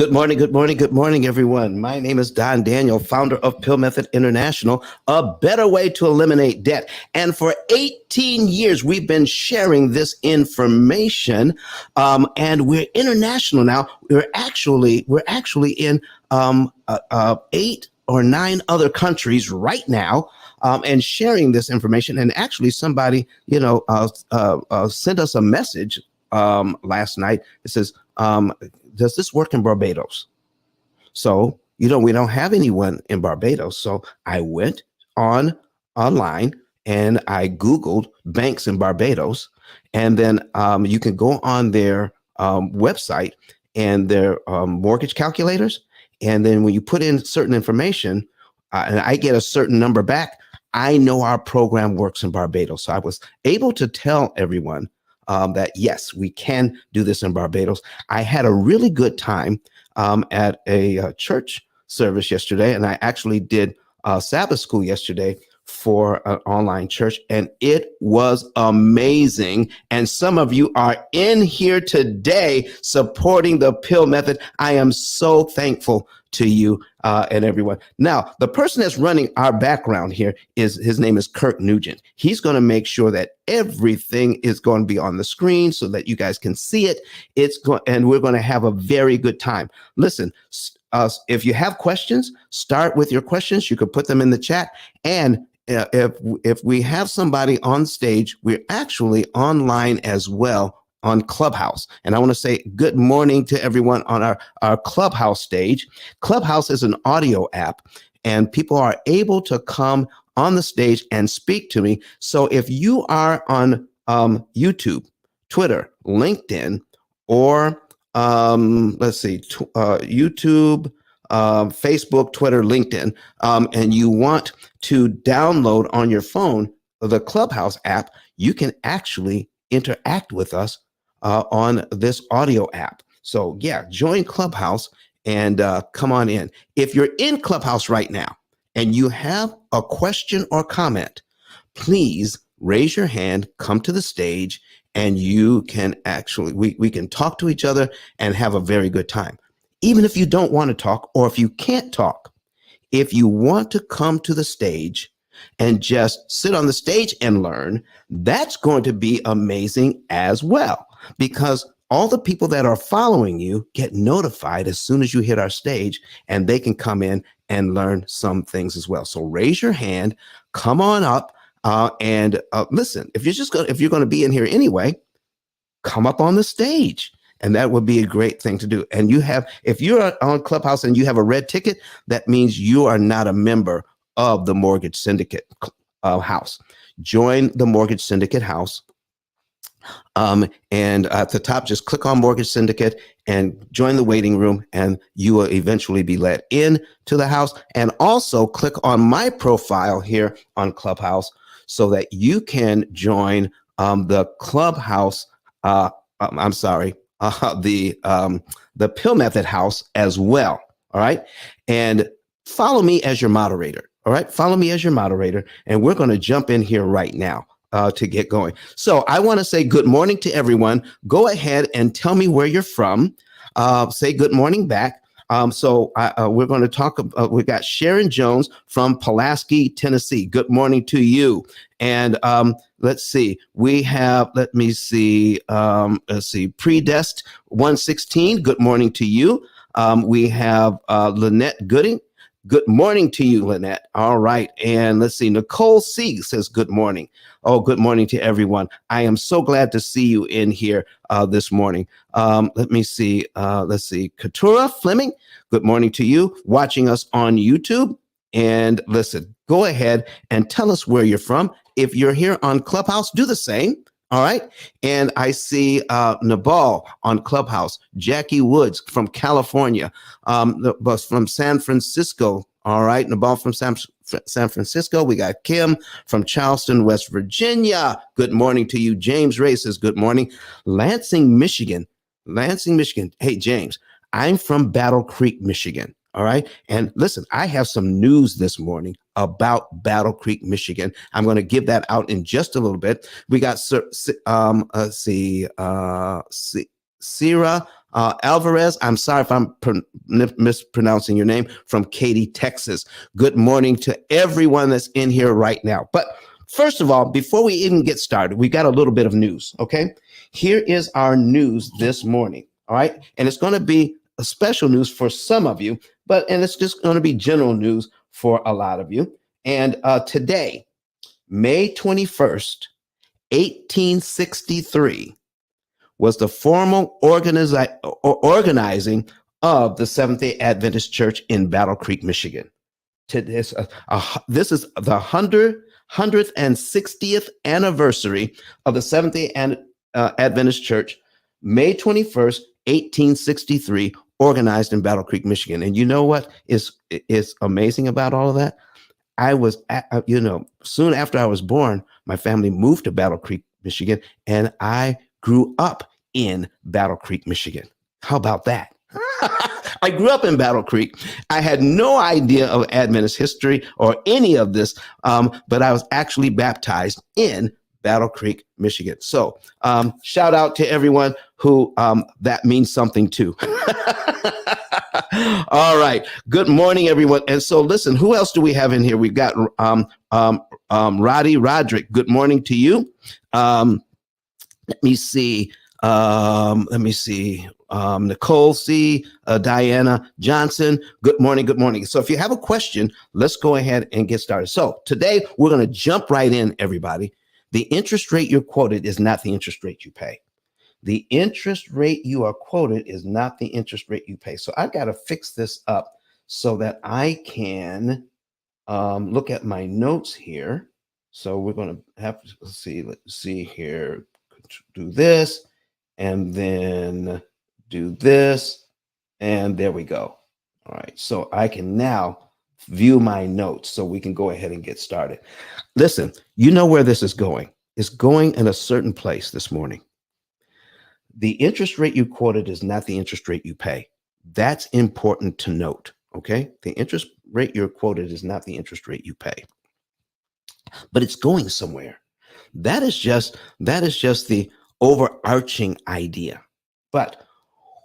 Good morning, good morning, good morning, everyone. My name is Don Daniel, founder of Pill Method International, a better way to eliminate debt. And for 18 years, we've been sharing this information, and we're international now. We're actually in 8 or 9 other countries right now. And sharing this information, and actually, somebody sent us a message last night. It says, does this work in Barbados? So, we don't have anyone in Barbados. So I went online and I Googled banks in Barbados. And then you can go on their website and their mortgage calculators. And then when you put in certain information, and I get a certain number back, I know our program works in Barbados. So I was able to tell everyone that yes, we can do this in Barbados. I had a really good time at a church service yesterday, and I actually did Sabbath school yesterday for an online church, and it was amazing. And some of you are in here today supporting the Pill Method. I am so thankful to you and everyone. Now, the person that's running our background here his name is Kirk Nugent. He's going to make sure that everything is going to be on the screen so that you guys can see it. And we're going to have a very good time. Listen, if you have questions, start with your questions. You could put them in the chat. And if we have somebody on stage, we're actually online as well on Clubhouse. And I want to say good morning to everyone on our Clubhouse stage. Clubhouse is an audio app, and people are able to come on the stage and speak to me. So if you are on YouTube, Twitter, LinkedIn, or YouTube, Facebook, Twitter, LinkedIn, and you want to download on your phone the Clubhouse app, you can actually interact with us on this audio app. So yeah, join Clubhouse and come on in. If you're in Clubhouse right now and you have a question or comment, please raise your hand, come to the stage, and you can actually, we can talk to each other and have a very good time. Even if you don't want to talk, or if you can't talk, if you want to come to the stage and just sit on the stage and learn, that's going to be amazing as well, because all the people that are following you get notified as soon as you hit our stage, and they can come in and learn some things as well. So raise your hand, come on up, and listen. If you're going to be in here anyway, come up on the stage. And that would be a great thing to do. And if you're on Clubhouse and you have a red ticket, that means you are not a member of the Mortgage Syndicate house. Join the Mortgage Syndicate house. And at the top, just click on Mortgage Syndicate and join the waiting room, and you will eventually be let in to the house. And also click on my profile here on Clubhouse so that you can join the Clubhouse. The Pill Method house as well. All right. And follow me as your moderator. All right. Follow me as your moderator. And we're going to jump in here right now to get going. So I want to say good morning to everyone. Go ahead and tell me where you're from. Say good morning back. We're going to talk. We got Sharon Jones from Pulaski, Tennessee. Good morning to you. And let's see. We have. Predest 116. Good morning to you. We have Lynette Gooding. Good morning to you, Lynette. All right. And let's see. Nicole C says good morning. Oh, good morning to everyone. I am so glad to see you in here this morning. Let's see. Katura Fleming, good morning to you, watching us on YouTube. And listen, go ahead and tell us where you're from. If you're here on Clubhouse, do the same. All right. And I see Nabal on Clubhouse, Jackie Woods from California, from San Francisco. All right. Nabal from San Francisco. We got Kim from Charleston, West Virginia. Good morning to you. James Ray says good morning. Lansing, Michigan. Hey, James, I'm from Battle Creek, Michigan. All right. And listen, I have some news this morning about Battle Creek, Michigan. I'm going to give that out in just a little bit. We got Sierra Alvarez, I'm sorry if I'm mispronouncing your name, from Katy, Texas. Good morning to everyone that's in here right now. But first of all, before we even get started, we got a little bit of news, okay? Here is our news this morning, all right? And it's going to be a special news for some of you, and it's just going to be general news for a lot of you. And today, May 21st, 1863, was the formal organizing of the Seventh-day Adventist Church in Battle Creek, Michigan. This is the 160th anniversary of the Seventh-day Adventist Church, May 21st, 1863, organized in Battle Creek, Michigan. And you know what is amazing about all of that? I was, soon after I was born, my family moved to Battle Creek, Michigan, and I grew up in Battle Creek, Michigan. How about that? I grew up in Battle Creek. I had no idea of Adventist history or any of this, but I was actually baptized in Battle Creek, Michigan. So shout out to everyone who that means something to. All right. Good morning, everyone. And so listen, who else do we have in here? We've got Roddy Roderick. Good morning to you. Let me see. Nicole C. Diana Johnson. Good morning. Good morning. So if you have a question, let's go ahead and get started. So today we're going to jump right in, everybody. The interest rate you're quoted is not the interest rate you pay. The interest rate you are quoted is not the interest rate you pay. So I've got to fix this up so that I can look at my notes here. So we're going to have to see, let's see here, do this, and then do this, and there we go. All right, so I can now view my notes so we can go ahead and get started. Listen, you know where this is going. It's going in a certain place this morning. The interest rate you quoted is not the interest rate you pay. That's important to note, okay? The interest rate you're quoted is not the interest rate you pay. But it's going somewhere. That is just the overarching idea. But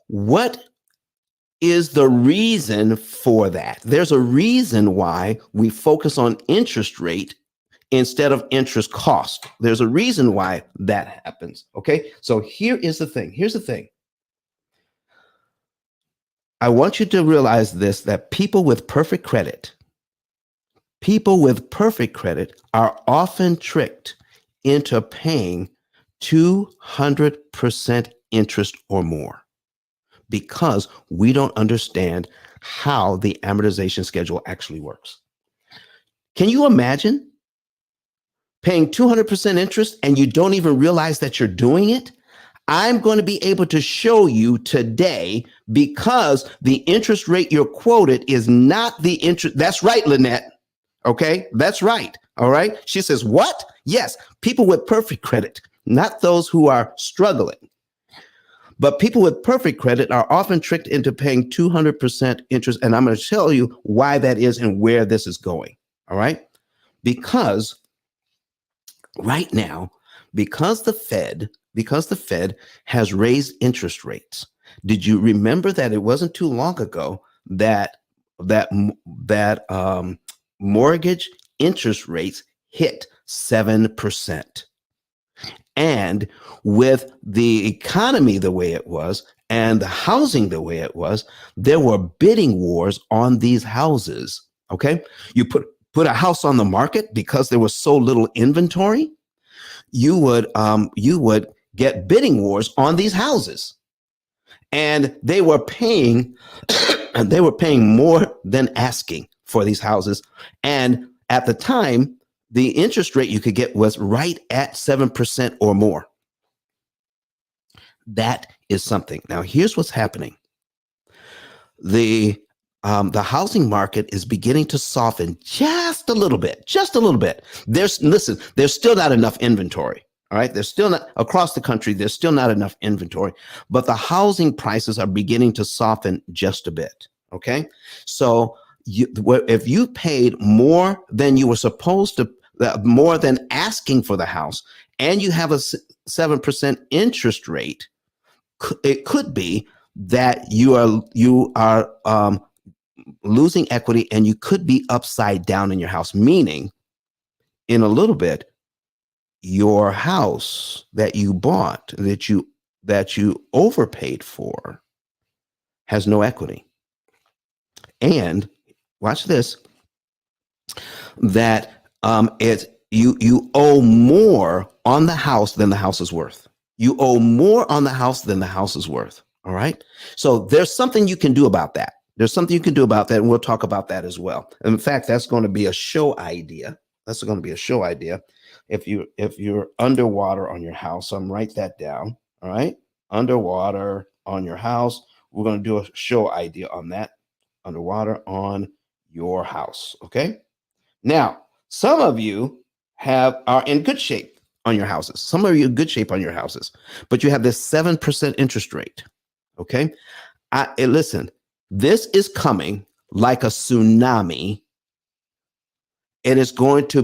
what is the reason for that? There's a reason why we focus on interest rate instead of interest cost. There's a reason why that happens. Okay. So here is the thing. Here's the thing. I want you to realize this, that people with perfect credit are often tricked into paying 200% interest or more because we don't understand how the amortization schedule actually works. Can you imagine paying 200% interest and you don't even realize that you're doing it? I'm going to be able to show you today because the interest rate you're quoted is not the interest. That's right, Lynette. Okay, that's right. All right. She says, what? Yes, people with perfect credit, not those who are struggling. But people with perfect credit are often tricked into paying 200% interest. And I'm going to tell you why that is and where this is going. All right. Because right now, because the Fed has raised interest rates. Did you remember that it wasn't too long ago that mortgage interest rates hit 7%? And with the economy the way it was and the housing the way it was, there were bidding wars on these houses. Okay, you put a house on the market because there was so little inventory. You would get bidding wars on these houses, and they were paying more than asking for these houses. And at the time, the interest rate you could get was right at 7% or more. That is something. Now, here's what's happening. The housing market is beginning to soften just a little bit. There's still not enough inventory. All right. There's still not across the country. There's still not enough inventory, but the housing prices are beginning to soften just a bit. Okay. So if you paid more than you were supposed to, more than asking for the house, and you have a 7% interest rate, it could be that you are losing equity, and you could be upside down in your house, meaning in a little bit, your house that you bought, that you overpaid for, has no equity. And watch this, that you owe more on the house than the house is worth. You owe more on the house than the house is worth. All right. So there's something you can do about that. There's something you can do about that, and we'll talk about that as well. In fact, that's going to be a show idea. That's going to be a show idea. If you're underwater on your house, write that down. All right. Underwater on your house. We're going to do a show idea on that. Underwater on your house. Okay. Now, some of you are in good shape on your houses. Some of you are in good shape on your houses, but you have this 7% interest rate. Okay. Listen, this is coming like a tsunami. And it's going to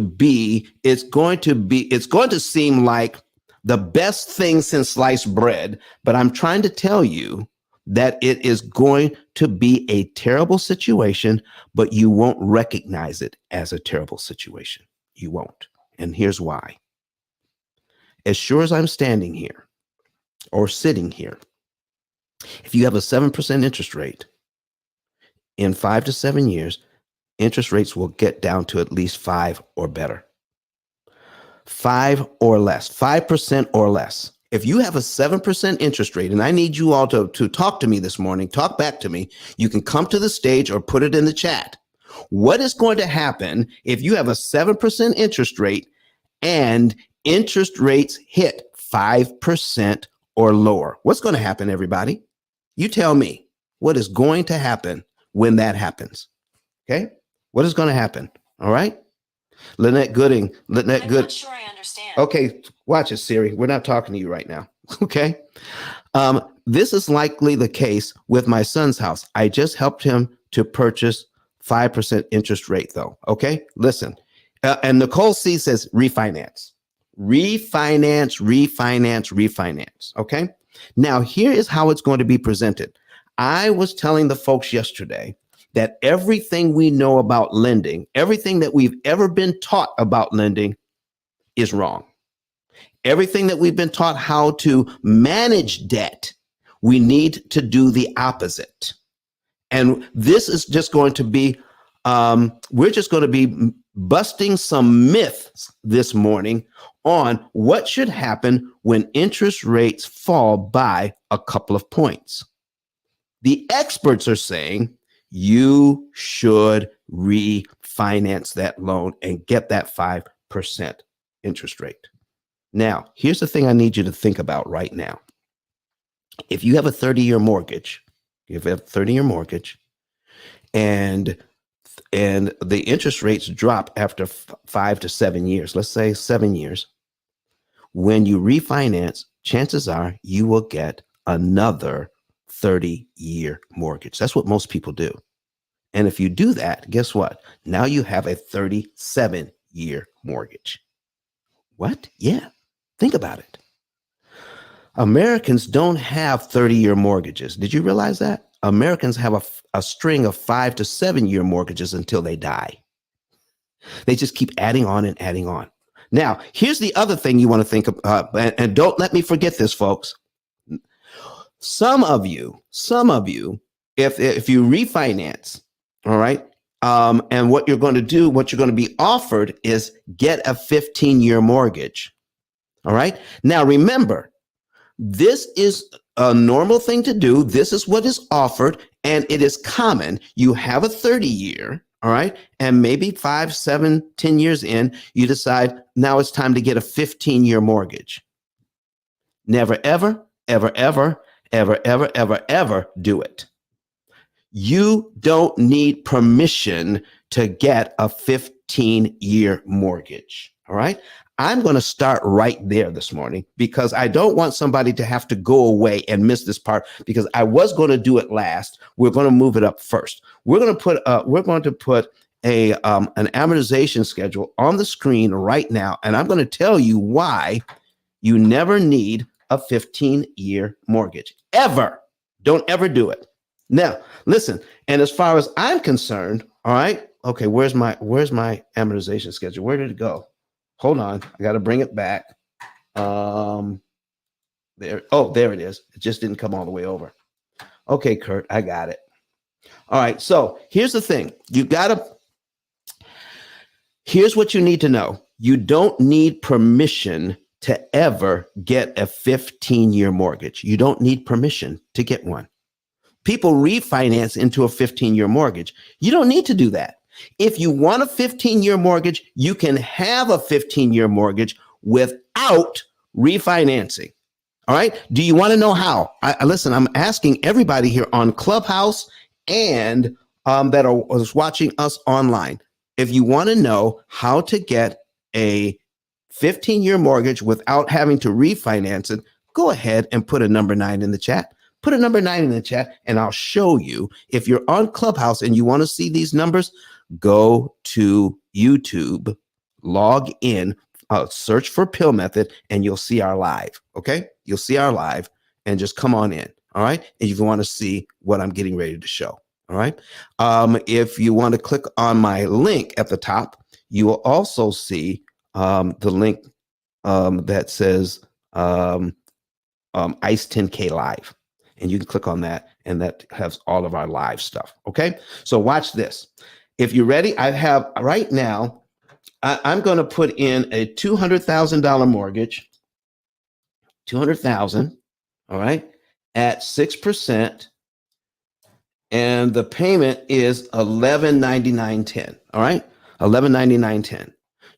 seem like the best thing since sliced bread. But I'm trying to tell you that it is going to be a terrible situation, but you won't recognize it as a terrible situation. You won't. And here's why. As sure as I'm standing here or sitting here, if you have a 7% interest rate, in 5 to 7 years, interest rates will get down to at least 5 or better. 5 or less, 5% or less. If you have a 7% interest rate, and I need you all to talk to me this morning, talk back to me, you can come to the stage or put it in the chat. What is going to happen if you have a 7% interest rate and interest rates hit 5% or lower? What's going to happen, everybody? You tell me what is going to happen when that happens. Okay? What is going to happen? All right? Lynette Gooding. I'm not sure I understand. Okay, watch it, Siri. We're not talking to you right now. Okay? This is likely the case with my son's house. I just helped him to purchase 5% interest rate, though. Okay? Listen. And Nicole C says refinance. Refinance, refinance, refinance. Okay? Now, here is how it's going to be presented. I was telling the folks yesterday that everything we know about lending, everything that we've ever been taught about lending is wrong. Everything that we've been taught how to manage debt, we need to do the opposite. And this is just going to be, we're just going to be busting some myths this morning on what should happen when interest rates fall by a couple of points. The experts are saying you should refinance that loan and get that 5% interest rate. Now, here's the thing I need you to think about right now. If you have a 30-year mortgage, and the interest rates drop after 5 to 7 years, let's say 7 years, when you refinance, chances are you will get another 30-year mortgage. That's what most people do. And if you do that, guess what? Now you have a 37-year mortgage. What? Yeah. Think about it. Americans don't have 30-year mortgages. Did you realize that? Americans have a string of 5 to 7 year mortgages until they die. They just keep adding on and adding on. Now, here's the other thing you want to think of, and don't let me forget this, folks. Some of you, if you refinance, all right, and what you're going to do, what you're going to be offered is get a 15-year mortgage. All right. Now, remember, this is a normal thing to do. This is what is offered, and it is common. You have a 30-year, all right, and maybe 5, 7, 10 years in, you decide now it's time to get a 15-year mortgage. Never, ever, ever, ever, ever, ever, ever, ever do it. You don't need permission to get a 15-year mortgage. All right. I'm going to start right there this morning because I don't want somebody to have to go away and miss this part because I was going to do it last. We're going to move it up first. We're going to put an amortization schedule on the screen right now. And I'm going to tell you why you never need a 15-year mortgage ever. Don't ever do it. Now, listen, and as far as I'm concerned, all right, okay, where's my amortization schedule? Where did it go? Hold on, I got to bring it back. Um, there, oh, there it is. It just didn't come all the way over. Okay, Kurt, I got it. All right, so here's the thing. Here's what you need to know. You don't need permission to ever get a 15-year mortgage. You don't need permission to get one. People refinance into a 15-year mortgage. You don't need to do that. If you want a 15-year mortgage, you can have a 15-year mortgage without refinancing. All right. Do you want to know how? Listen, I'm asking everybody here on Clubhouse and that was watching us online. If you want to know how to get a 15-year mortgage without having to refinance it, go ahead and put a number 9 in the chat. Put a number 9 in the chat and I'll show you. If you're on Clubhouse and you want to see these numbers, go to YouTube, log in, search for P.I.L.L method, and you'll see our live. Okay. You'll see our live and just come on in. All right. And if you want to see what I'm getting ready to show. All right. If you want to click on my link at the top, you will also see the link that says ICE 10K Live. And you can click on that, and that has all of our live stuff. Okay. So watch this. If you're ready, I have right now, I'm going to put in a $200,000 mortgage, 200,000. All right. At 6%. And the payment is $11.99.10. All right. $11.99.10.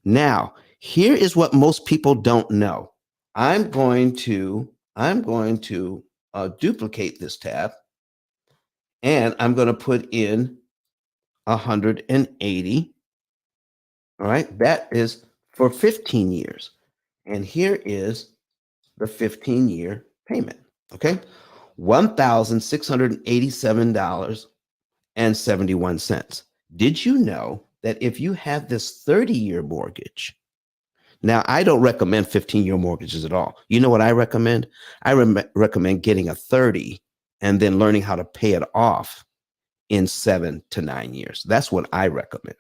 Now, here is what most people don't know. I'm going to duplicate this tab, and I'm going to put in 180. All right. That is for 15 years. And here is the 15-year payment. Okay. $1,687.71. Did you know that if you have this 30-year mortgage, now I don't recommend 15-year mortgages at all. You know what I recommend? I recommend getting a 30 and then learning how to pay it off in 7 to 9 years. That's what I recommend.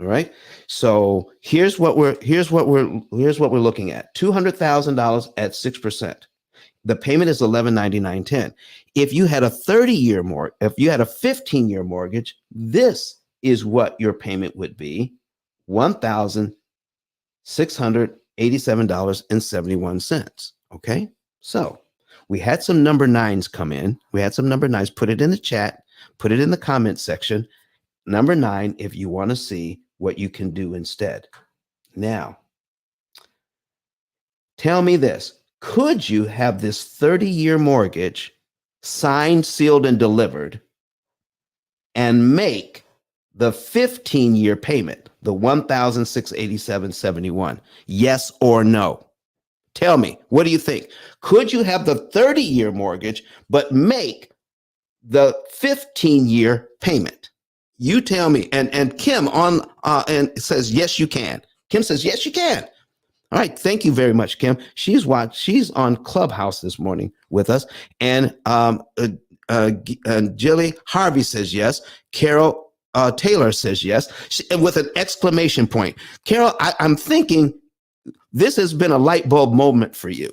All right. So here's what we're looking at. $200,000 at 6%. The payment is $11.99.10. If you had a 30-year mortgage, if you had a 15-year mortgage, this is what your payment would be: $1,687.71. Okay. So we had some number 9s come in. We had some number 9s. Put it in the chat. Put it in the comment section. Number 9, if you want to see what you can do instead. Now, tell me this. Could you have this 30-year mortgage signed, sealed, and delivered and make the 15-year payment, the $1,687.71? Yes or no? Tell me, what do you think? Could you have the 30-year mortgage but make the 15-year payment? You tell me. And Kim on and says yes, you can. Kim says yes, you can. All right, thank you very much, Kim. She's on Clubhouse this morning with us, and Jilly Harvey says yes. Carol Taylor says yes, with an exclamation point. Carol, I'm thinking this has been a light bulb moment for you.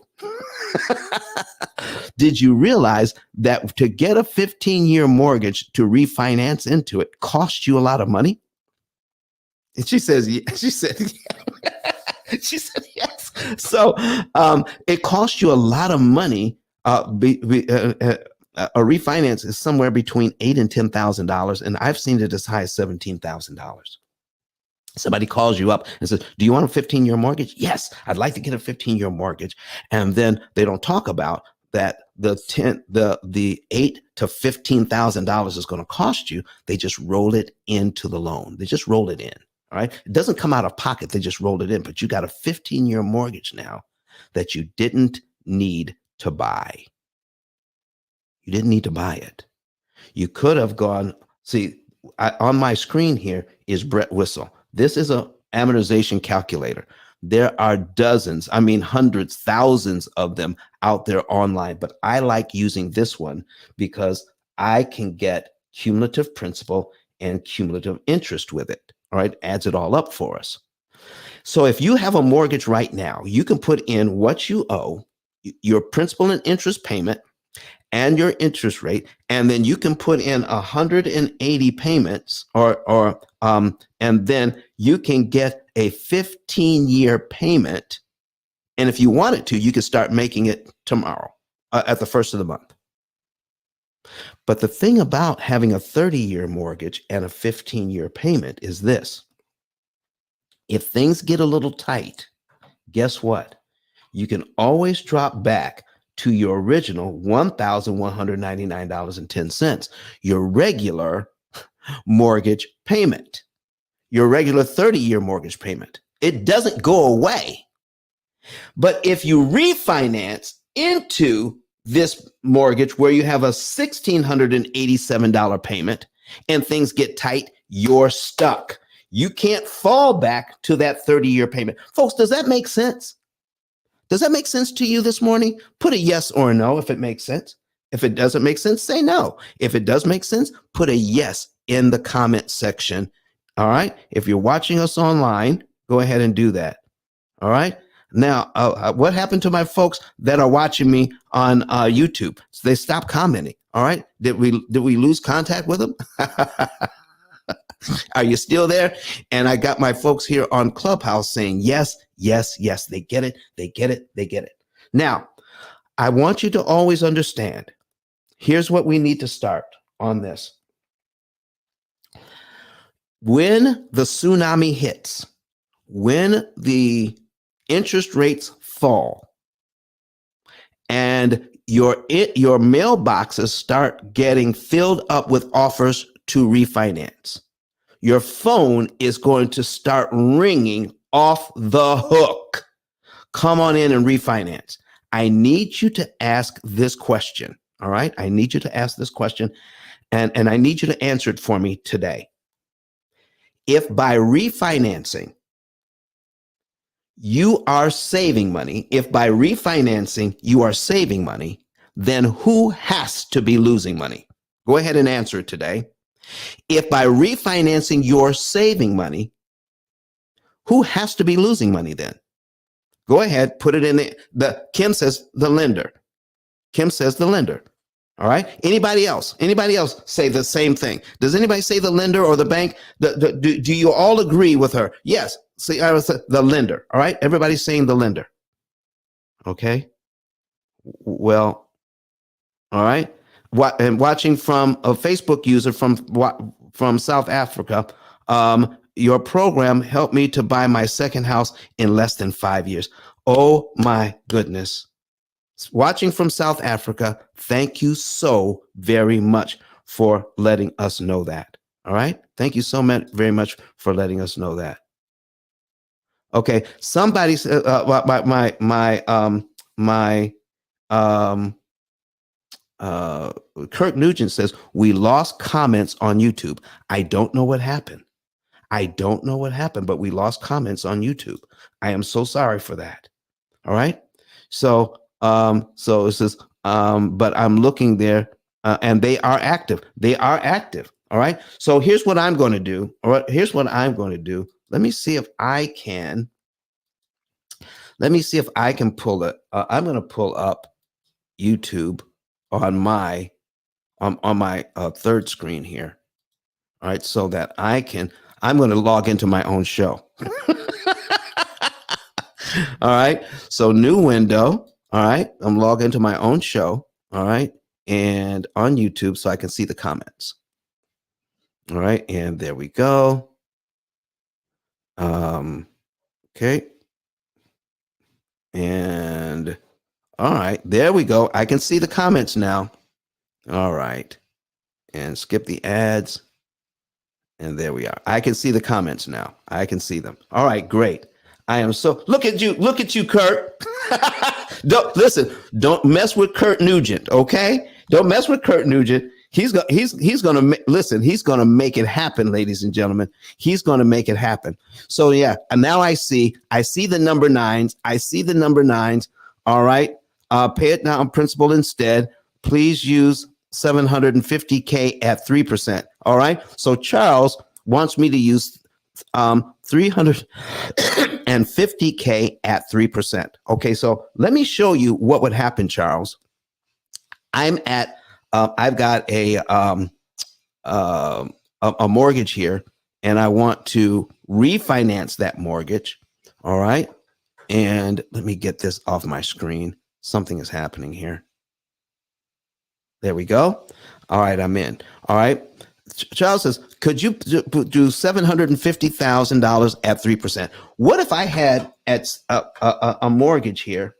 Did you realize that to get a 15-year mortgage to refinance into it costs you a lot of money? And she says, she said, she said yes. So it costs you a lot of money. A refinance is somewhere between $8,000 and $10,000, and I've seen it as high as $17,000. Somebody calls you up and says, do you want a 15-year mortgage? Yes, I'd like to get a 15-year mortgage. And then they don't talk about that the $8,000 to $15,000 is going to cost you. They just roll it into the loan. They just roll it in. All right. It doesn't come out of pocket. They just rolled it in. But you got a 15-year mortgage now that you didn't need to buy. You didn't need to buy it. You could have gone, see, on my screen here is Brett Whistle. This is a amortization calculator. There are dozens, I mean, hundreds, thousands of them out there online, but I like using this one because I can get cumulative principal and cumulative interest with it. All right, adds it all up for us. So if you have a mortgage right now, you can put in what you owe, your principal and interest payment, and your interest rate, and then you can put in 180 payments, and then you can get a 15-year payment. And if you wanted to, you could start making it tomorrow at the first of the month. But the thing about having a 30-year mortgage and a 15-year payment is this. If things get a little tight, guess what? You can always drop back to your original $1,199.10, your regular mortgage payment, your regular 30-year mortgage payment. It doesn't go away. But if you refinance into this mortgage where you have a $1,687 payment and things get tight, you're stuck. You can't fall back to that 30-year payment. Folks, does that make sense? Does that make sense to you this morning? Put a yes or a no if it makes sense. If it doesn't make sense, say no. If it does make sense, put a yes in the comment section. All right. If you're watching us online, go ahead and do that. All right. Now, what happened to my folks that are watching me on YouTube? So they stopped commenting. All right. Did we lose contact with them? Are you still there? And I got my folks here on Clubhouse saying, yes, yes, yes. They get it. They get it. They get it. Now, I want you to always understand. Here's what we need to start on this. When the tsunami hits, when the interest rates fall, and your mailboxes start getting filled up with offers to refinance, your phone is going to start ringing off the hook. Come on in and refinance. I need you to ask this question. All right. I need you to ask this question and I need you to answer it for me today. If by refinancing you are saving money, if by refinancing you are saving money, then who has to be losing money? Go ahead and answer it today. If by refinancing you're saving money, who has to be losing money then? Go ahead, put it in the Kim says the lender. Kim says the lender. All right. Anybody else? Anybody else say the same thing? Does anybody say the lender or the bank? Do you all agree with her? Yes. See, I was the lender. All right. Everybody's saying the lender. Okay. Well, all right. And watching from a Facebook user from South Africa, your program helped me to buy my second house in less than 5 years. Oh my goodness. Watching from South Africa, thank you so very much for letting us know that. All right. Thank you so much, very much for letting us know that. Okay. Somebody said, Kirk Nugent says, we lost comments on YouTube. I don't know what happened. I don't know what happened, but we lost comments on YouTube. I am so sorry for that. All right. So it says, but I'm looking there and they are active. They are active. All right. So here's what I'm going to do. All right. Here's what I'm going to do. Let me see if I can pull it. I'm going to pull up YouTube on my third screen here. All right. So that I'm going to log into my own show. All right. So new window. All right. I'm logged into my own show. All right. And on YouTube so I can see the comments. All right. And there we go. Okay. And all right. There we go. I can see the comments now. All right. And skip the ads. And there we are. I can see the comments now. I can see them. All right. Great. I am so look at you, Kurt. Don't mess with Kurt Nugent, okay? Don't mess with Kurt Nugent. He's gonna listen. He's gonna make it happen, ladies and gentlemen. He's gonna make it happen. So yeah, and now I see the number nines. I see the number nines. All right. Pay it down principal instead. Please use 750K at 3%. All right. So Charles wants me to use 350K at 3%. Okay. So let me show you what would happen, Charles. I've got uh, a mortgage here, and I want to refinance that mortgage. All right. And let me get this off my screen. Something is happening here. There we go. All right, I'm in. All right. Charles says, could you do $750,000 at 3%? What if I had a mortgage here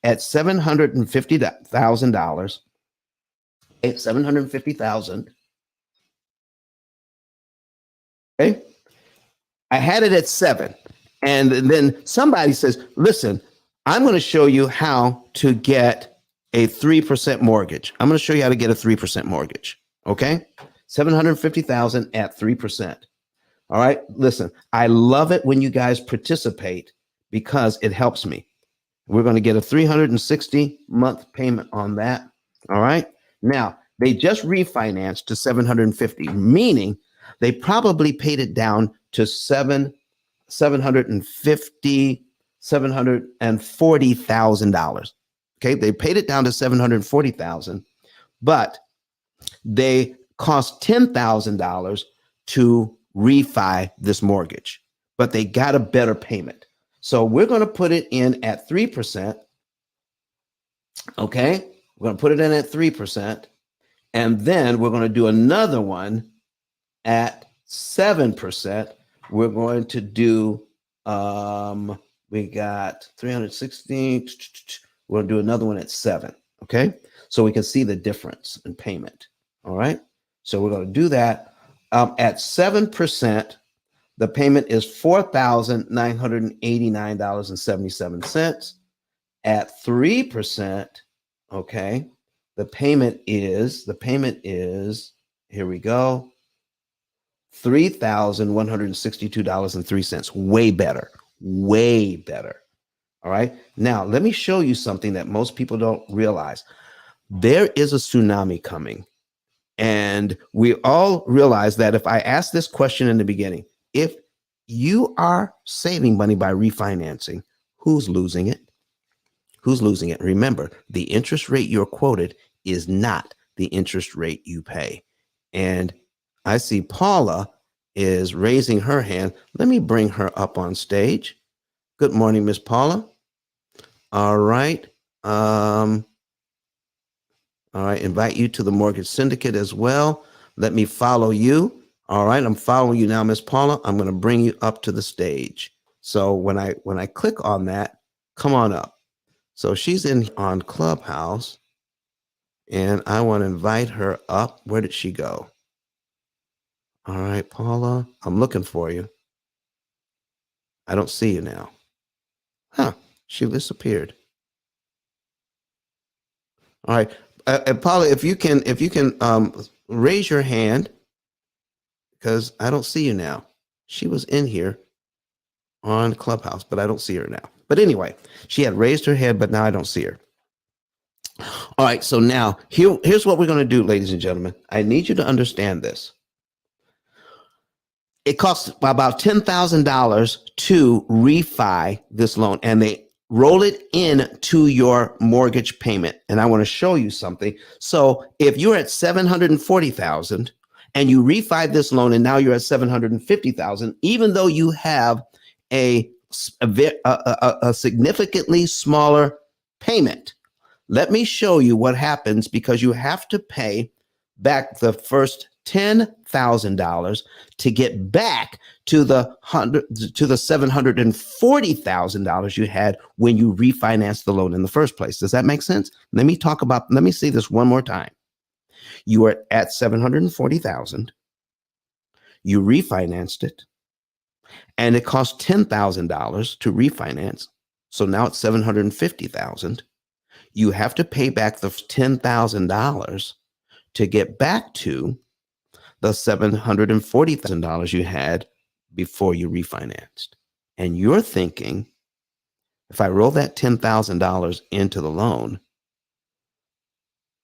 at $750,000? At 750,000. Okay. I had it at 7. And then somebody says, listen, I'm going to show you how to get a 3% mortgage. I'm going to show you how to get a 3% mortgage. Okay. 750,000 at 3%. All right. Listen, I love it when you guys participate because it helps me. We're going to get a 360-month payment on that. All right. Now, they just refinanced to 750, meaning they probably paid it down to 740,000. Okay, they paid it down to 740,000, but they cost $10,000 to refi this mortgage, but they got a better payment. So we're going to put it in at 3%. Okay, we're going to put it in at 3%, and then we're going to do another one at 7%. We're going to do we got 316. We're going to do another one at 7. Okay. So we can see the difference in payment. All right. So we're going to do that. At 7%, the payment is $4,989.77. At 3%, okay, the payment is, here we go, $3,162.03. Way better. Way better. All right. Now, let me show you something that most people don't realize. There is a tsunami coming. And we all realize that if I ask this question in the beginning, if you are saving money by refinancing, who's losing it? Who's losing it? Remember, the interest rate you're quoted is not the interest rate you pay. And I see Paula is raising her hand. Let me bring her up on stage. Good morning, Miss Paula. All right. All right. Invite you to the mortgage syndicate as well. Let me follow you. All right. I'm following you now, Miss Paula. I'm going to bring you up to the stage. So when I click on that, come on up. So she's in on Clubhouse, and I want to invite her up. Where did she go? All right, Paula, I'm looking for you. I don't see you now. Huh, she disappeared. All right, Paula, if you can raise your hand, because I don't see you now. She was in here on Clubhouse, but I don't see her now. But anyway, she had raised her head, but now I don't see her. All right, so now here's what we're going to do, ladies and gentlemen. I need you to understand this. It costs about $10,000 to refi this loan, and they roll it into your mortgage payment. And I want to show you something. So if you're at 740,000 and you refi this loan, and now you're at 750,000, even though you have a significantly smaller payment, let me show you what happens, because you have to pay back the first $10,000 to get back to the $740,000 you had when you refinanced the loan in the first place. Does that make sense? Let me see this one more time. You are at 740,000. You refinanced it, and it cost $10,000 to refinance. So now it's 750,000. You have to pay back the $10,000 to get back to the $740,000 you had before you refinanced. And you're thinking, if I roll that $10,000 into the loan,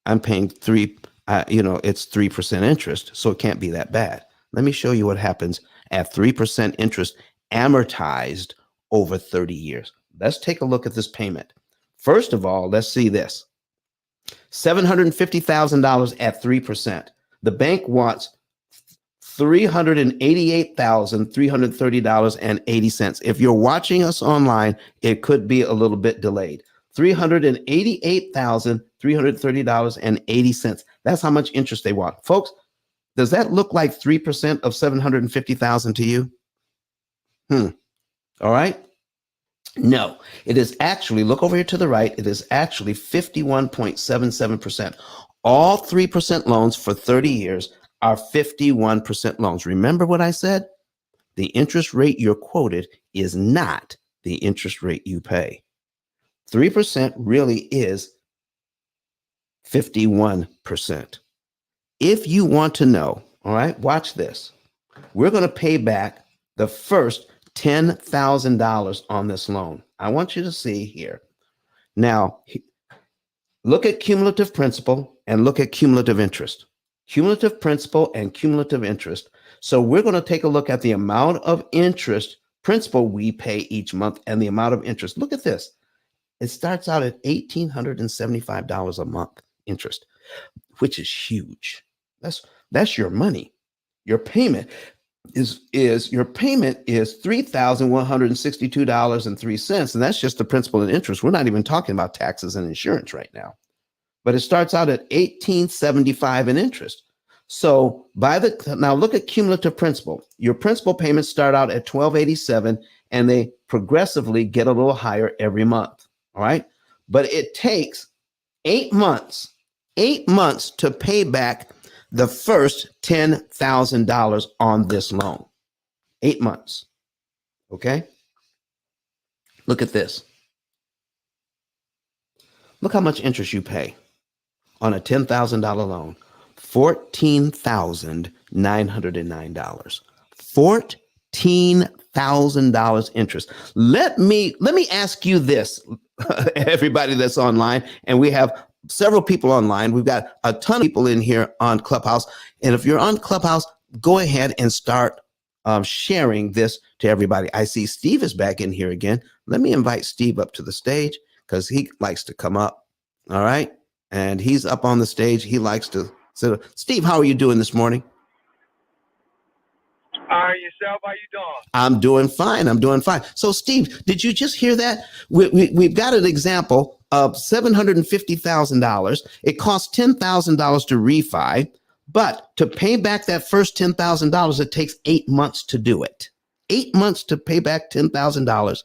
I'm paying it's 3% interest, so it can't be that bad. Let me show you what happens at 3% interest amortized over 30 years. Let's take a look at this payment. First of all, let's see this. $750,000 at 3%. The bank wants $388,330.80. If you're watching us online, it could be a little bit delayed. $388,330.80. That's how much interest they want. Folks, does that look like 3% of $750,000 to you? All right. No, it is actually, look over here to the right, it is actually 51.77%. All 3% loans for 30 years are 51% loans. Remember what I said? The interest rate you're quoted is not the interest rate you pay. 3% really is 51%. If you want to know, all right, watch this. We're going to pay back the first $10,000 on this loan. I want you to see here. Now, look at cumulative principal and look at cumulative interest. Cumulative principal and cumulative interest. So we're going to take a look at the amount of interest principal we pay each month and the amount of interest. Look at this. It starts out at $1,875 a month interest, which is huge. That's your money. Your payment is $3,162.03, and that's just the principal and interest. We're not even talking about taxes and insurance right now. But it starts out at $1,875 in interest. So now look at cumulative principal. Your principal payments start out at $1,287, and they progressively get a little higher every month. All right, but it takes 8 months to pay back the first $10,000 on this loan. 8 months. Okay. Look at this. Look how much interest you pay on a $10,000 loan. $14,909. $14,000 interest. Let me ask you this, everybody that's online, and we have several people online. We've got a ton of people in here on Clubhouse. And if you're on Clubhouse, go ahead and start sharing this to everybody. I see Steve is back in here again. Let me invite Steve up to the stage because he likes to come up. All right. And he's up on the stage. He likes to sit. Steve, how are you doing this morning? All right, yourself, how you doing? I'm doing fine. So, Steve, did you just hear that? We've got an example of $750,000. It costs $10,000 to refi, but to pay back that first $10,000, it takes 8 months to do it. 8 months to pay back $10,000.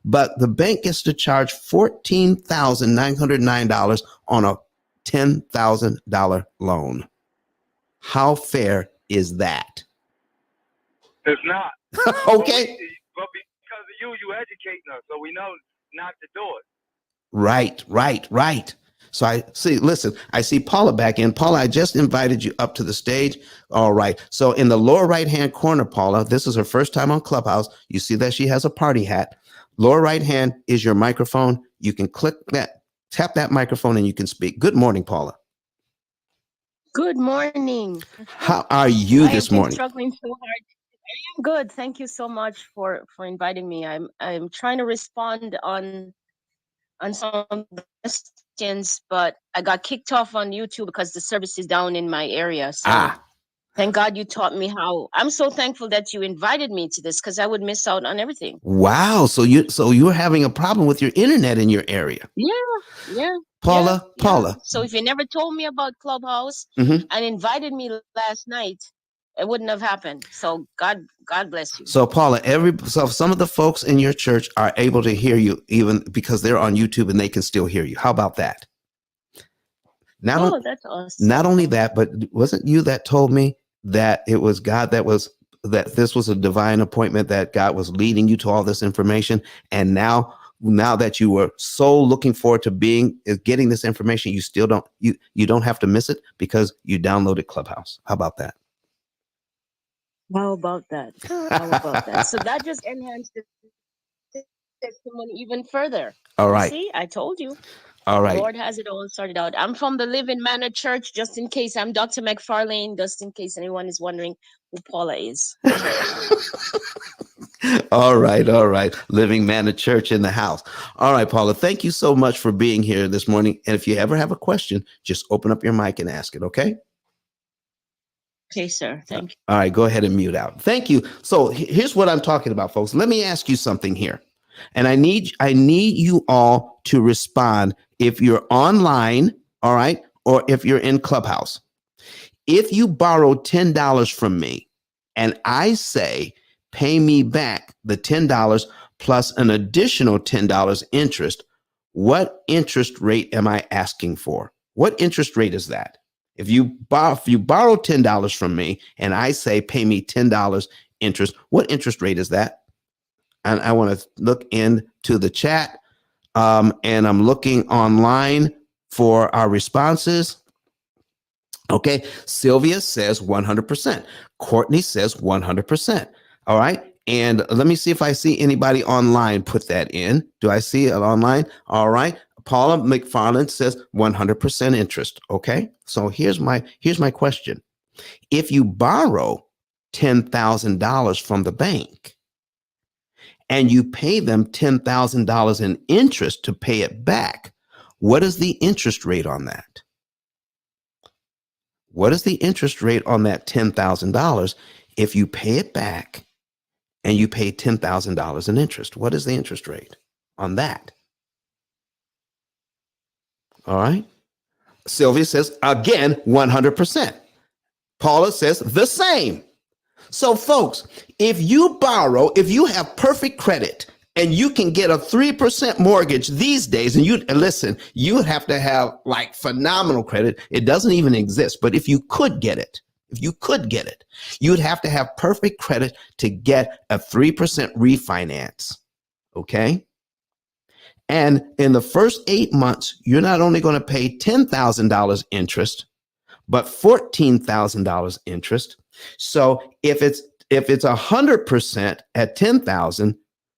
But the bank gets to charge $14,909 on a $10,000 loan. How fair is that? It's not. Okay. But because of you educating us, so we know not to do it. Right. So I see Paula back in. Paula, I just invited you up to the stage. All right. So in the lower right-hand corner, Paula, this is her first time on Clubhouse. You see that she has a party hat. Lower right hand is your microphone. You can tap that microphone and you can speak. Good morning, Paula. Good morning. How are you this morning? I'm struggling so hard. I am good. Thank you so much for inviting me. I'm trying to respond on some of the questions, but I got kicked off on YouTube because the service is down in my area. So thank God you taught me how. I'm so thankful that you invited me to this because I would miss out on everything. Wow. So you're having a problem with your internet in your area. Yeah. Paula. So if you never told me about Clubhouse and invited me last night, it wouldn't have happened. So God bless you. So Paula, so some of the folks in your church are able to hear you even because they're on YouTube and they can still hear you. How about that? That's awesome. Not only that, but wasn't you that told me that it was God that this was a divine appointment, that God was leading you to all this information, and now now that you were so looking forward to getting this information, you still don't you don't have to miss it because you downloaded Clubhouse. How about that? How about that? How about that? So that just enhanced the testimony even further. All right. See, I told you. All right. Lord has it all sorted out. I'm from the Living Manna Church, just in case. I'm Dr. McFarlane, just in case anyone is wondering who Paula is. All right. All right. Living Manna Church in the house. All right, Paula, thank you so much for being here this morning. And if you ever have a question, just open up your mic and ask it. Okay. Okay, sir. Thank you. All right. Go ahead and mute out. Thank you. So here's what I'm talking about, folks. Let me ask you something here. And I need you all to respond if you're online, all right, or if you're in Clubhouse. If you borrow $10 from me and I say, pay me back the $10 plus an additional $10 interest, what interest rate am I asking for? What interest rate is that? If you borrow $10 from me and I say, pay me $10 interest, what interest rate is that? And I want to look into the chat, and I'm looking online for our responses. Okay, Sylvia says 100%. Courtney says 100%. All right, and let me see if I see anybody online put that in. Do I see it online? All right, Paula McFarland says 100% interest. Okay, so here's my question. If you borrow $10,000 from the bank, and you pay them $10,000 in interest to pay it back, what is the interest rate on that? What is the interest rate on that $10,000 if you pay it back and you pay $10,000 in interest? What is the interest rate on that? All right. Sylvia says, again, 100%. Paula says the same. So, folks, if you have perfect credit and you can get a 3% mortgage these days, and you have to have like phenomenal credit. It doesn't even exist. But if you could get it, you'd have to have perfect credit to get a 3% refinance. Okay. And in the first 8 months, you're not only going to pay $10,000 interest, but $14,000 interest. So if it's 100% at 10,000,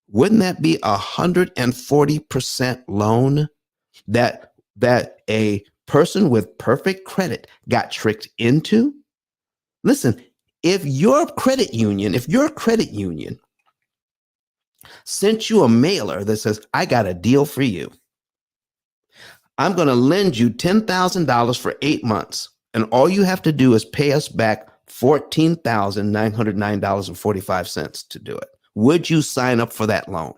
wouldn't that be 140% loan that a person with perfect credit got tricked into? Listen, if your credit union sent you a mailer that says, I got a deal for you. I'm going to lend you $10,000 for 8 months. And all you have to do is pay us back $14,909.45 to do it. Would you sign up for that loan?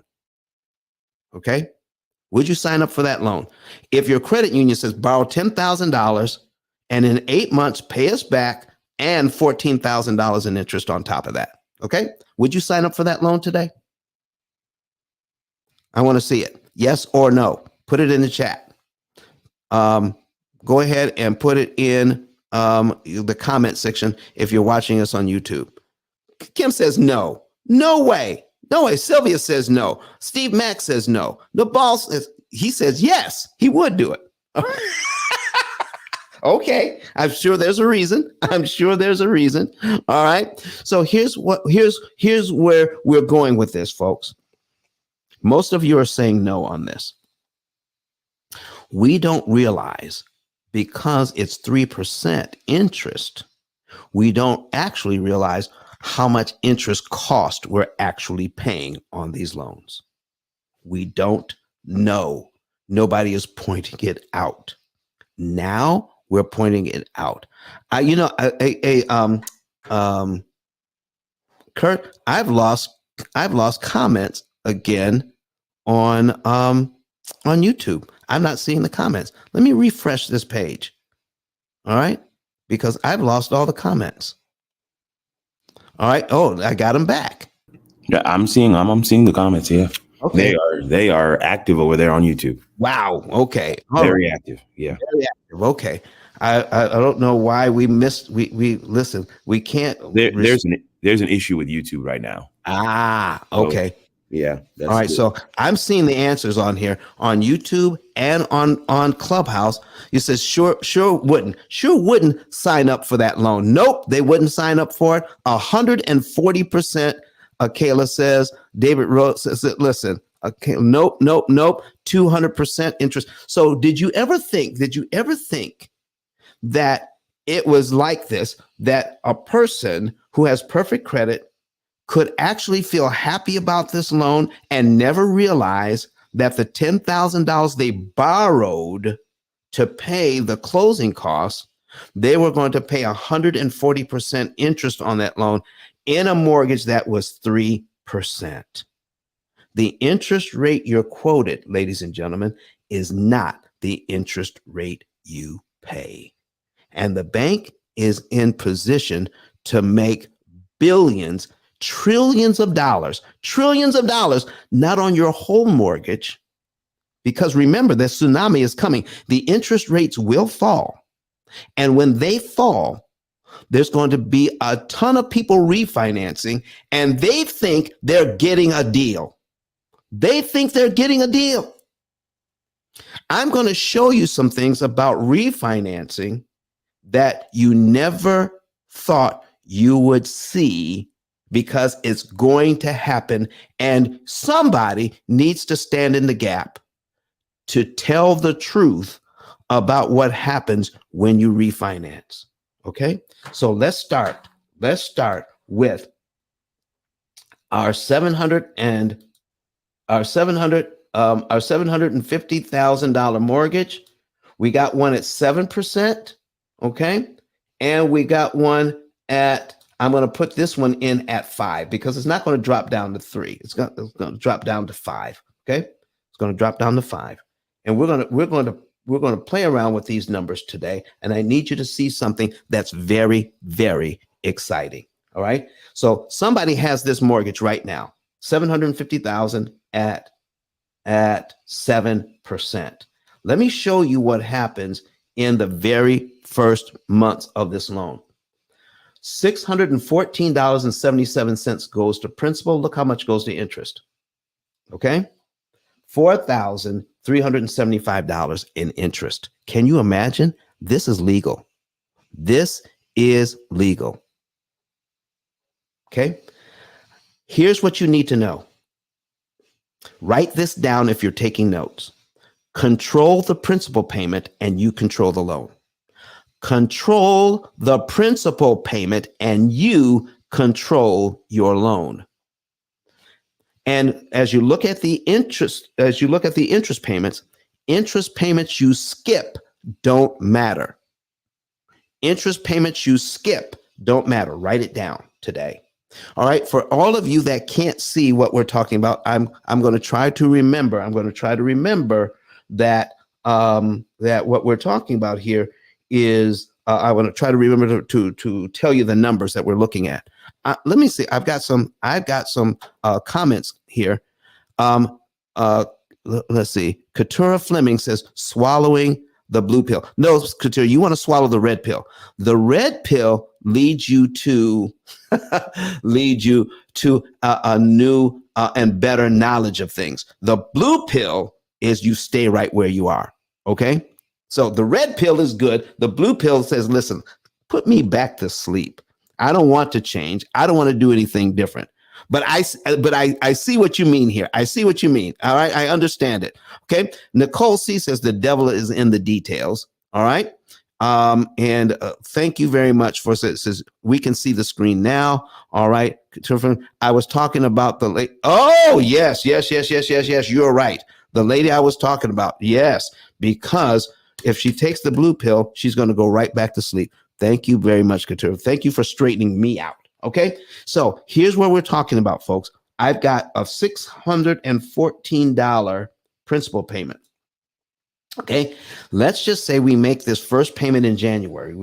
Okay. Would you sign up for that loan? If your credit union says borrow $10,000 and in 8 months pay us back and $14,000 in interest on top of that. Okay. Would you sign up for that loan today? I want to see it. Yes or no. Put it in the chat. Go ahead and put it in the comment section if you're watching us on YouTube. Kim says no. No way. No way. Sylvia says no. Steve Mack says no. The boss he says yes, he would do it. Okay. I'm sure there's a reason. All right. So here's where we're going with this, folks. Most of you are saying no on this. We don't realize, because it's 3% interest, we don't actually realize how much interest cost we're actually paying on these loans. We don't know. Nobody is pointing it out. Now we're pointing it out. Kurt, I've lost comments again on YouTube. I'm not seeing the comments. Let me refresh this page. All right. Because I've lost all the comments. All right. Oh, I got them back. Yeah, I'm seeing the comments. Yeah. Okay. They are active over there on YouTube. Wow. Okay. Very active. Yeah. Very active. Okay. I don't know why we missed. We listen. We can't. There's an issue with YouTube right now. Okay. Yeah. That's All right, good. so I'm seeing the answers on here on YouTube and on Clubhouse. It says sure wouldn't sign up for that loan. Nope, they wouldn't sign up for it. 140%. Kayla says. David Rose says, listen. Okay, nope. 200% interest. So did you ever think that it was like this? That a person who has perfect credit could actually feel happy about this loan and never realize that the $10,000 they borrowed to pay the closing costs, they were going to pay 140% interest on that loan in a mortgage that was 3%. The interest rate you're quoted, ladies and gentlemen, is not the interest rate you pay. And the bank is in position to make billions, trillions of dollars, not on your whole mortgage. Because remember, the tsunami is coming. The interest rates will fall. And when they fall, there's going to be a ton of people refinancing, and they think they're getting a deal. I'm going to show you some things about refinancing that you never thought you would see, because it's going to happen, and somebody needs to stand in the gap to tell the truth about what happens when you refinance. Okay, so let's start with our $750,000 mortgage. We got one at 7%. Okay, and we got one at, I'm going to put this one in at 5, because it's not going to drop down to 3. It's going to drop down to 5. Okay, it's going to drop down to 5, and we're going to play around with these numbers today. And I need you to see something that's very, very exciting. All right, so somebody has this mortgage right now, $750,000 at 7%. Let me show you what happens in the very first months of this loan. $614.77 goes to principal. Look how much goes to interest. Okay, $4,375 in interest. Can you imagine? This is legal. Okay, here's what you need to know. Write this down if you're taking notes. Control the principal payment and you control the loan. Control the principal payment and you control your loan. And as you look at the interest payments you skip don't matter. Interest payments you skip don't matter. Write it down today. All right. For all of you that can't see what we're talking about, I'm going to try to remember. That that what we're talking about here is I want to try to remember to tell you the numbers that we're looking at. Let me see. I've got some comments here. Let's see. Katura Fleming says swallowing the blue pill. No, Katura, you want to swallow the red pill. The red pill leads you to a new and better knowledge of things. The blue pill is you stay right where you are. Okay, so the red pill is good. The blue pill says, listen, put me back to sleep. I don't want to change. I don't want to do anything different. But I see what you mean here. I see what you mean. All right, I understand it. Okay, Nicole C says the devil is in the details. All right. And thank you very much for says we can see the screen now. All right. I was talking about the late. Oh, yes. You're right. The lady I was talking about. Yes, because if she takes the blue pill, she's going to go right back to sleep. Thank you very much, Katura. Thank you for straightening me out. Okay. So here's what we're talking about, folks. I've got a $614 principal payment. Okay, let's just say we make this first payment in January. And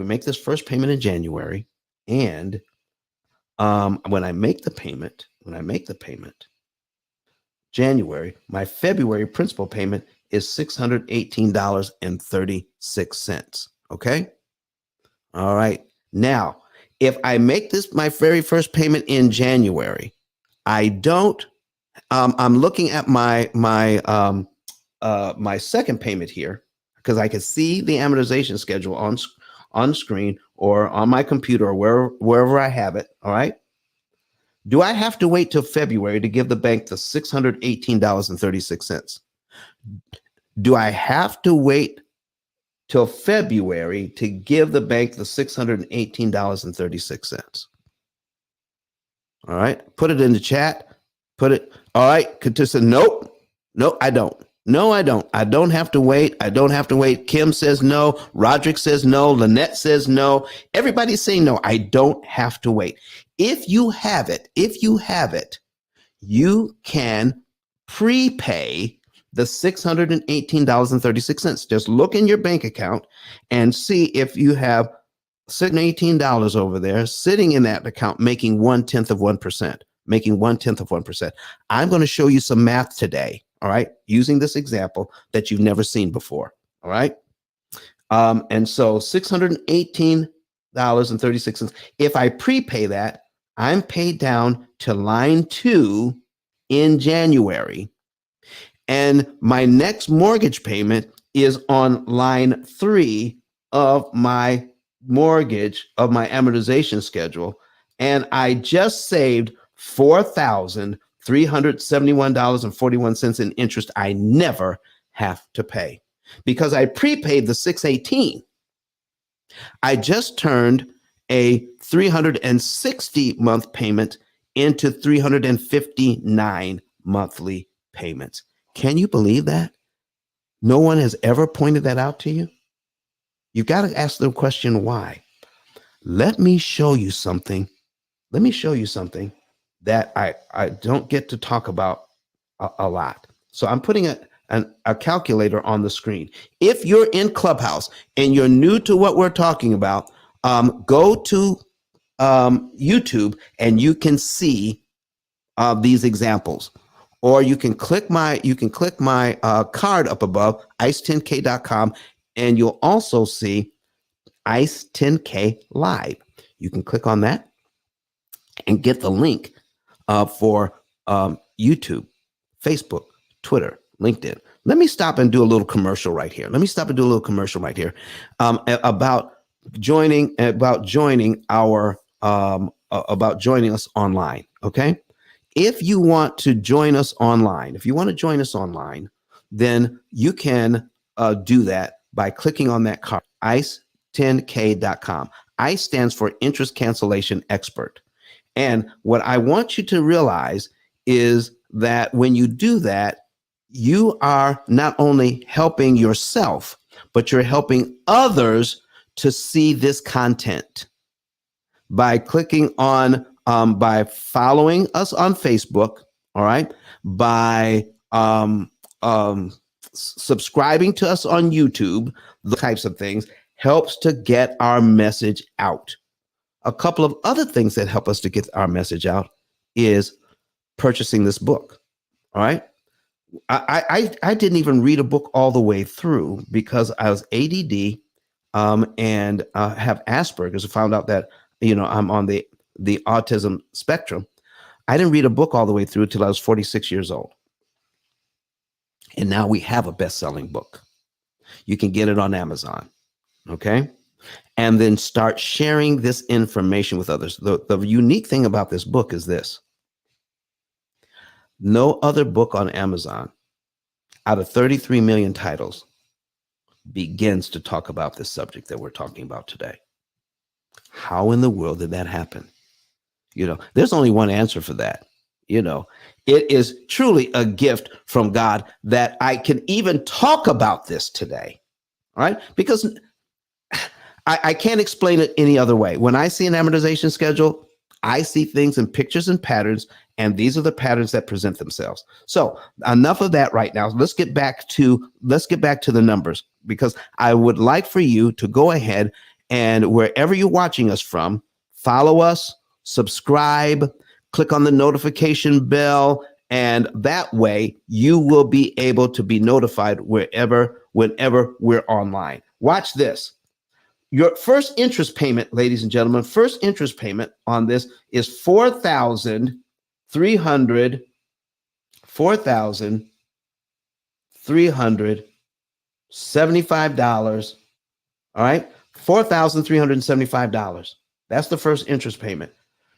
when I make the payment, January, my February principal payment is $618.36. Okay, all right. Now, if I make this my very first payment in January, I don't I'm looking at my second payment here because I can see the amortization schedule on screen or on my computer or wherever I have it. All right. Do I have to wait till February to give the bank the $618.36? Do I have to wait till February to give the bank the $618.36? All right. Put it in the chat. Put it. All right. Katissa, nope. No, I don't. No, I don't. I don't have to wait. I don't have to wait. Kim says no. Roderick says no. Lynette says no. Everybody's saying no. I don't have to wait. If you have it, you can prepay the $618.36. Just look in your bank account and see if you have $18 over there sitting in that account making 1/10 of 1%, making 1/10 of 1%. I'm going to show you some math today. All right. Using this example that you've never seen before. All right. And so $618.36. If I prepay that, I'm paid down to line 2 in January. And my next mortgage payment is on line 3 of my mortgage, of my amortization schedule. And I just saved $4,371.41 in interest I never have to pay because I prepaid the 618. I just turned a 360 month payment into 359 monthly payments. Can you believe that? No one has ever pointed that out to you. You've got to ask the question, why? Let me show you something. Let me show you something that I don't get to talk about a lot. So I'm putting a calculator on the screen. If you're in Clubhouse and you're new to what we're talking about, go to YouTube and you can see these examples. Or you can click my card up above, ice10k.com, and you'll also see Ice 10K Live. You can click on that and get the link for YouTube, Facebook, Twitter, LinkedIn. Let me stop and do a little commercial right here. About joining us online. Okay. If you want to join us online, then you can do that by clicking on that card, ice10k.com. ICE stands for Interest Cancellation Expert. And what I want you to realize is that when you do that, you are not only helping yourself, but you're helping others to see this content by clicking on by following us on Facebook, all right, by subscribing to us on YouTube, the types of things helps to get our message out. A couple of other things that help us to get our message out is purchasing this book. All right. I didn't even read a book all the way through because I was ADD and have Asperger's. I found out that, I'm on the autism spectrum. I didn't read a book all the way through until I was 46 years old. And now we have a best-selling book. You can get it on Amazon. Okay. And then start sharing this information with others. The unique thing about this book is this. No other book on Amazon out of 33 million titles begins to talk about this subject that we're talking about today. How in the world did that happen? There's only one answer for that. It is truly a gift from God that I can even talk about this today. All right. Because I can't explain it any other way. When I see an amortization schedule, I see things in pictures and patterns, and these are the patterns that present themselves. So enough of that right now. Let's get back to the numbers, because I would like for you to go ahead and wherever you're watching us from, follow us, subscribe, click on the notification bell, and that way you will be able to be notified whenever we're online. Watch this. Your first interest payment, ladies and gentlemen, on this is $4,300. $4,375. All right. $4,375. That's the first interest payment.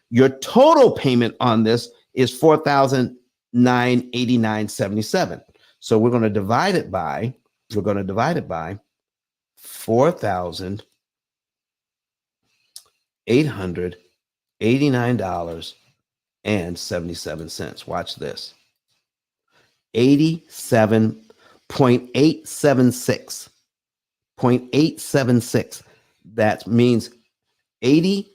Your total payment on this is $4,989.77. So we're going to divide it by $4,889.77. Watch this. 87.876. 0.876. That means 88%.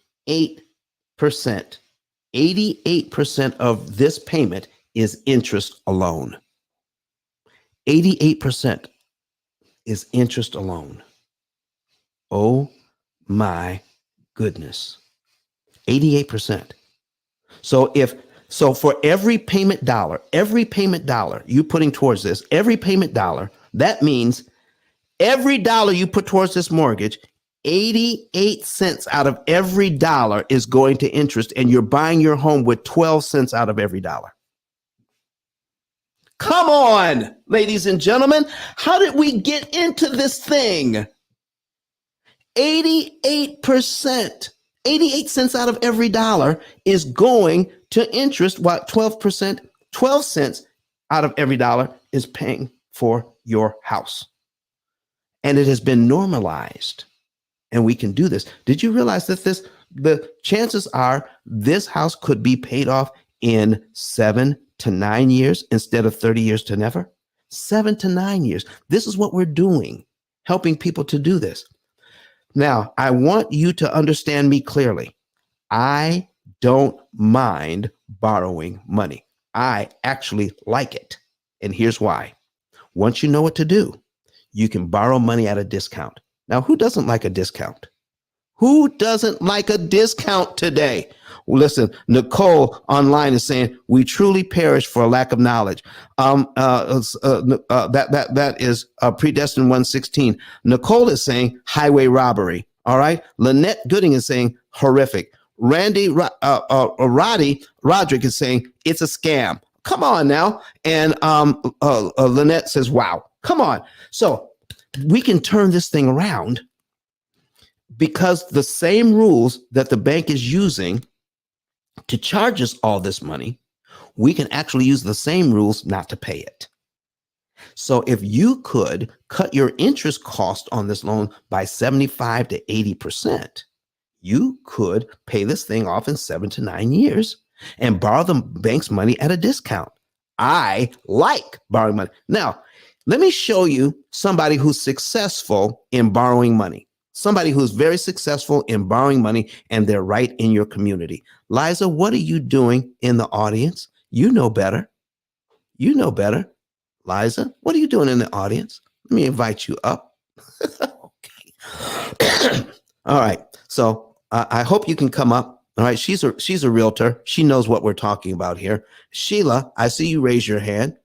88% of this payment is interest alone. 88% is interest alone. Oh my goodness. 88%. So for every payment dollar you putting towards this, every payment dollar, that means every dollar you put towards this mortgage, 88 cents out of every dollar is going to interest, and you're buying your home with 12 cents out of every dollar. Come on, ladies and gentlemen. How did we get into this thing? 88%, 88 cents out of every dollar is going to interest, while 12 cents out of every dollar is paying for your house. And it has been normalized. And we can do this. Did you realize that the chances are this house could be paid off in 7 to 9 years instead of 30 years to never? 7 to 9 years. This is what we're doing, helping people to do this. Now, I want you to understand me clearly. I don't mind borrowing money. I actually like it. And here's why. Once you know what to do, you can borrow money at a discount. Now, who doesn't like a discount? Who doesn't like a discount today? Well, listen, Nicole online is saying, we truly perish for a lack of knowledge. That is predestined 116. Nicole is saying highway robbery. All right. Lynette Gooding is saying horrific. Roderick is saying it's a scam. Come on now. And Lynette says, wow, come on. So we can turn this thing around, because the same rules that the bank is using to charge us all this money, we can actually use the same rules not to pay it. So if you could cut your interest cost on this loan by 75 to 80%, you could pay this thing off in 7 to 9 years and borrow the bank's money at a discount. I like borrowing money. Now, let me show you somebody who's successful in borrowing money. Somebody who's very successful in borrowing money, and they're right in your community. Liza, what are you doing in the audience? You know better. You know better. Liza, what are you doing in the audience? Let me invite you up. Okay. All right. So I hope you can come up. All right. She's a realtor. She knows what we're talking about here. Sheila, I see you raise your hand.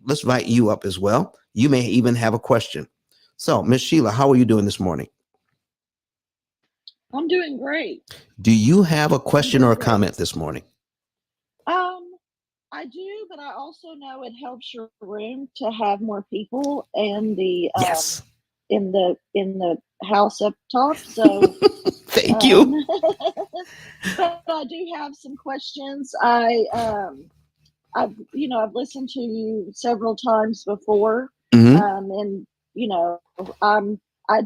Let's invite you up as well. You may even have a question. So, Miss Sheila, how are you doing this morning? I'm doing great. Do you have a question or a comment this morning? I do, but I also know it helps your room to have more people and the yes, in the house up top. So thank you. But I do have some questions. I've listened to you several times before, and I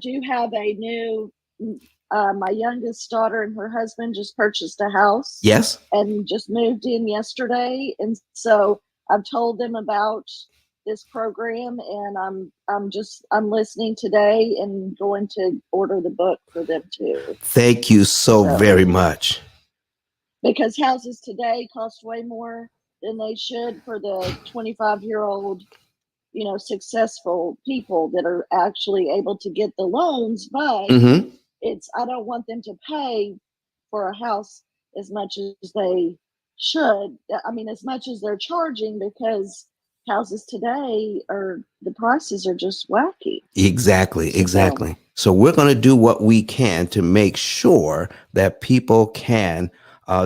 do have a new. My youngest daughter and her husband just purchased a house. Yes. And just moved in yesterday. And so I've told them about this program, and I'm listening today and going to order the book for them too. Thank you so very much. Because houses today cost way more than they should for the 25-year-old, successful people that are actually able to get the loans, but I don't want them to pay for a house as much as they should. I mean, as much as they're charging, because houses today the prices are just wacky. Exactly. So we're going to do what we can to make sure that people can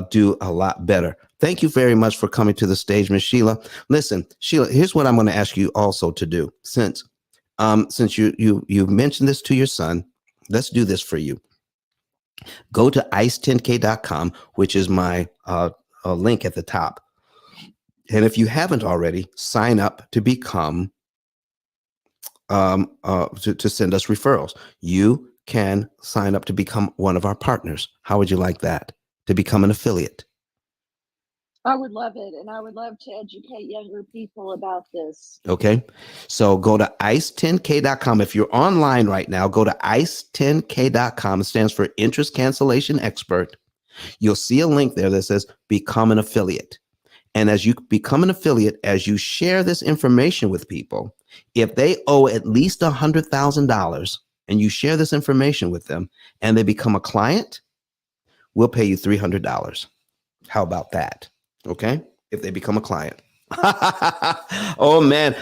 do a lot better. Thank you very much for coming to the stage, Miss Sheila. Listen, Sheila, here's what I'm going to ask you also to do. Since you mentioned this to your son, let's do this for you. Go to ice10k.com, which is my link at the top. And if you haven't already, sign up to become to send us referrals. You can sign up to become one of our partners. How would you like that? To become an affiliate? I would love it. And I would love to educate younger people about this. Okay. So go to ice10k.com. If you're online right now, go to ice10k.com. It stands for Interest Cancellation Expert. You'll see a link there that says become an affiliate. And as you become an affiliate, as you share this information with people, if they owe at least $100,000 and you share this information with them and they become a client, we'll pay you $300. How about that? Okay. If they become a client. Oh man,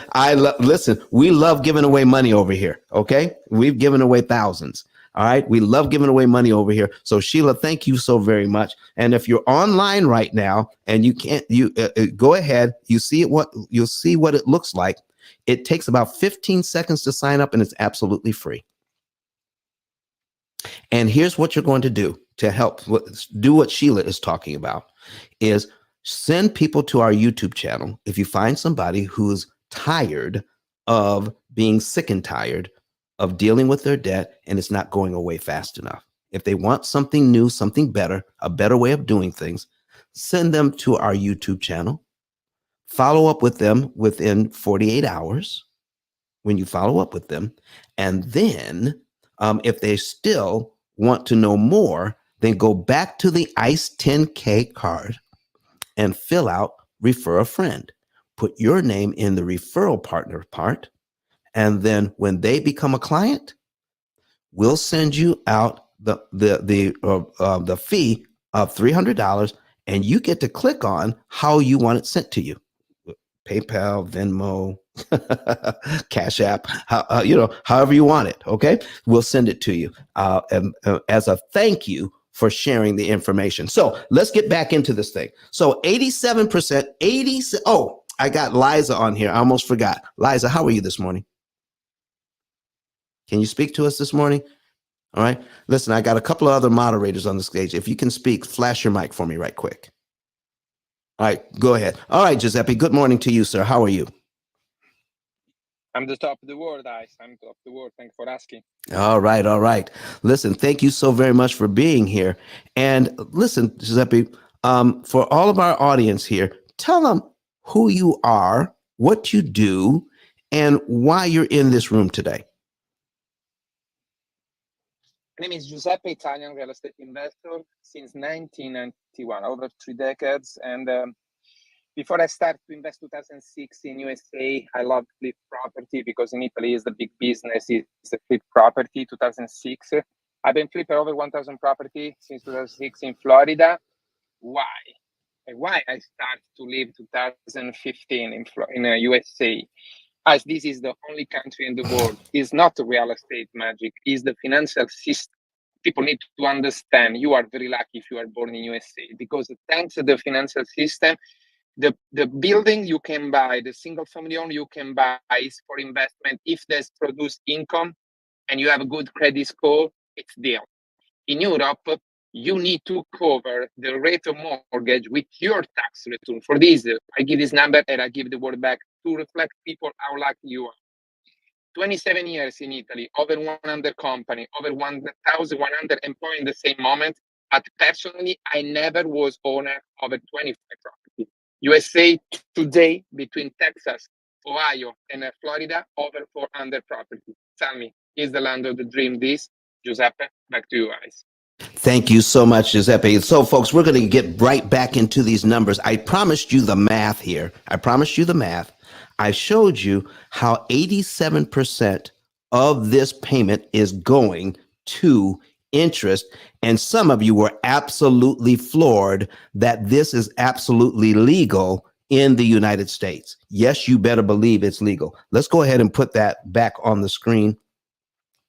listen, we love giving away money over here. Okay. We've given away thousands. All right. We love giving away money over here. So Sheila, thank you so very much. And if you're online right now and you can't, go ahead, you'll see what it looks like. It takes about 15 seconds to sign up and it's absolutely free. And here's what you're going to do to help do what Sheila is talking about is send people to our YouTube channel. If you find somebody who's tired of being sick and tired of dealing with their debt and it's not going away fast enough. If they want something new, something better, a better way of doing things, send them to our YouTube channel. Follow up with them within 48 hours when you follow up with them. And then if they still want to know more, then go back to the ICE 10K card and fill out refer a friend. Put your name in the referral partner part. And then when they become a client, we'll send you out the fee of $300 and you get to click on how you want it sent to you. PayPal, Venmo, Cash App, however you want it. Okay. We'll send it to you as a thank you for sharing the information. So let's get back into this thing. So 87%, oh, I got Liza on here. I almost forgot. Liza, how are you this morning? Can you speak to us this morning? All right. Listen, I got a couple of other moderators on the stage. If you can speak, flash your mic for me right quick. All right, go ahead. All right, Giuseppe, good morning to you, sir. How are you? I'm the top of the world, Ice. I'm top of the world. Thanks for asking. All right, all right. Listen, thank you so very much for being here. And listen, Giuseppe, for all of our audience here, tell them who you are, what you do, and why you're in this room today. My name is Giuseppe, Italian real estate investor since 1991, over 3 decades. And before I started to invest 2006 in USA, I loved flip property because in Italy is the big business is the flip property. 2006, I've been flipping over 1,000 property since 2006 in Florida. Why? Why I started to live 2015 in USA? As this is the only country in the world, is not real estate magic, is the financial system. People need to understand you are very lucky if you are born in USA because thanks to the financial system, the building you can buy, the single family home you can buy is for investment. If there's produced income and you have a good credit score, it's deal. In Europe, you need to cover the rate of mortgage with your tax return. For this, I give this number and I give the word back to reflect people how lucky you are. 27 years in Italy, over 100 company, over 1,100 employees in the same moment. But personally, I never was owner of a 25 property. USA today, between Texas, Ohio, and Florida, over 400 property. Tell me, is the land of the dream this? Giuseppe, back to you guys. Thank you so much, Giuseppe. So, folks, we're going to get right back into these numbers. I promised you the math here. I promised you the math. I showed you how 87% of this payment is going to interest. And some of you were absolutely floored that this is absolutely legal in the United States. Yes, you better believe it's legal. Let's go ahead and put that back on the screen,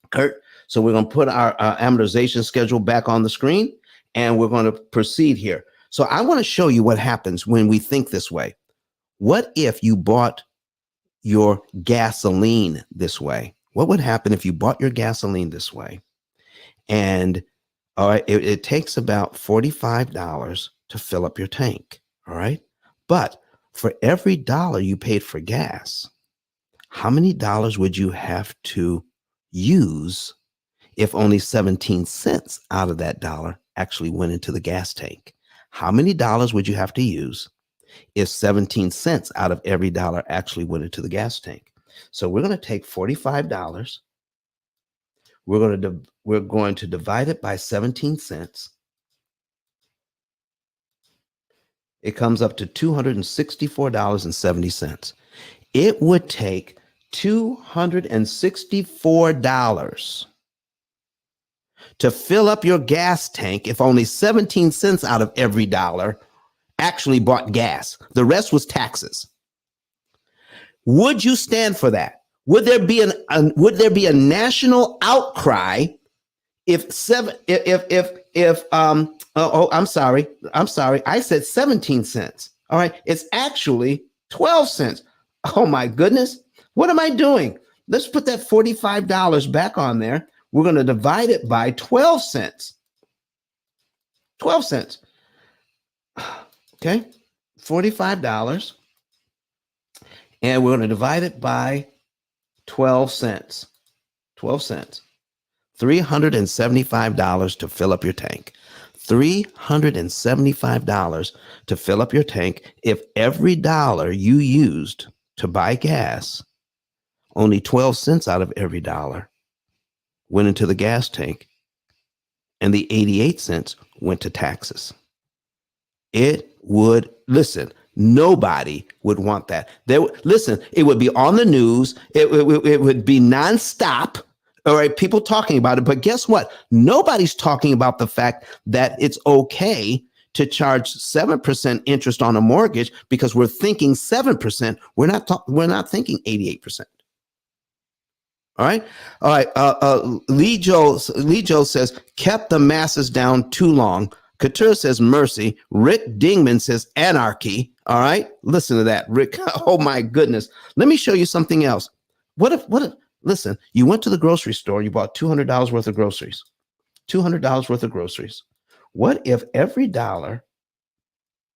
Kurt. So we're going to put our amortization schedule back on the screen and we're going to proceed here. So I want to show you what happens when we think this way. What if you bought your gasoline this way? What would happen if you bought your gasoline this way? And all right, it takes about $45 to fill up your tank. All right. But for every dollar you paid for gas, how many dollars would you have to use if only 17 cents out of that dollar actually went into the gas tank? How many dollars would you have to use if 17 cents out of every dollar actually went into the gas tank? So we're going to take $45. We're going to divide it by 17 cents. It comes up to $264.70. It would take $264 to fill up your gas tank if only 17 cents out of every dollar actually bought gas. The rest was taxes. Would you stand for that? Would there be a national outcry if I'm sorry, I said 17 cents. All right, it's actually 12 cents. Oh my goodness, what am I doing? Let's put that $45 back on there. We're going to divide it by 12 cents. 12 cents. Okay, $45. And we're going to divide it by 12 cents. 12 cents. $375 to fill up your tank. $375 to fill up your tank. If every dollar you used to buy gas, only 12 cents out of every dollar went into the gas tank, and the 88 cents went to taxes. It would, listen, nobody would want that. Listen, it would be on the news. It would be nonstop. All right, people talking about it. But guess what? Nobody's talking about the fact that it's okay to charge 7% interest on a mortgage because we're thinking 7%. We're not thinking 88%. All right. All right. Lee Joe says, kept the masses down too long. Couture says mercy. Rick Dingman says anarchy. All right. Listen to that, Rick. Oh my goodness. Let me show you something else. What if, listen, you went to the grocery store, you bought $200 worth of groceries. $200 worth of groceries. What if every dollar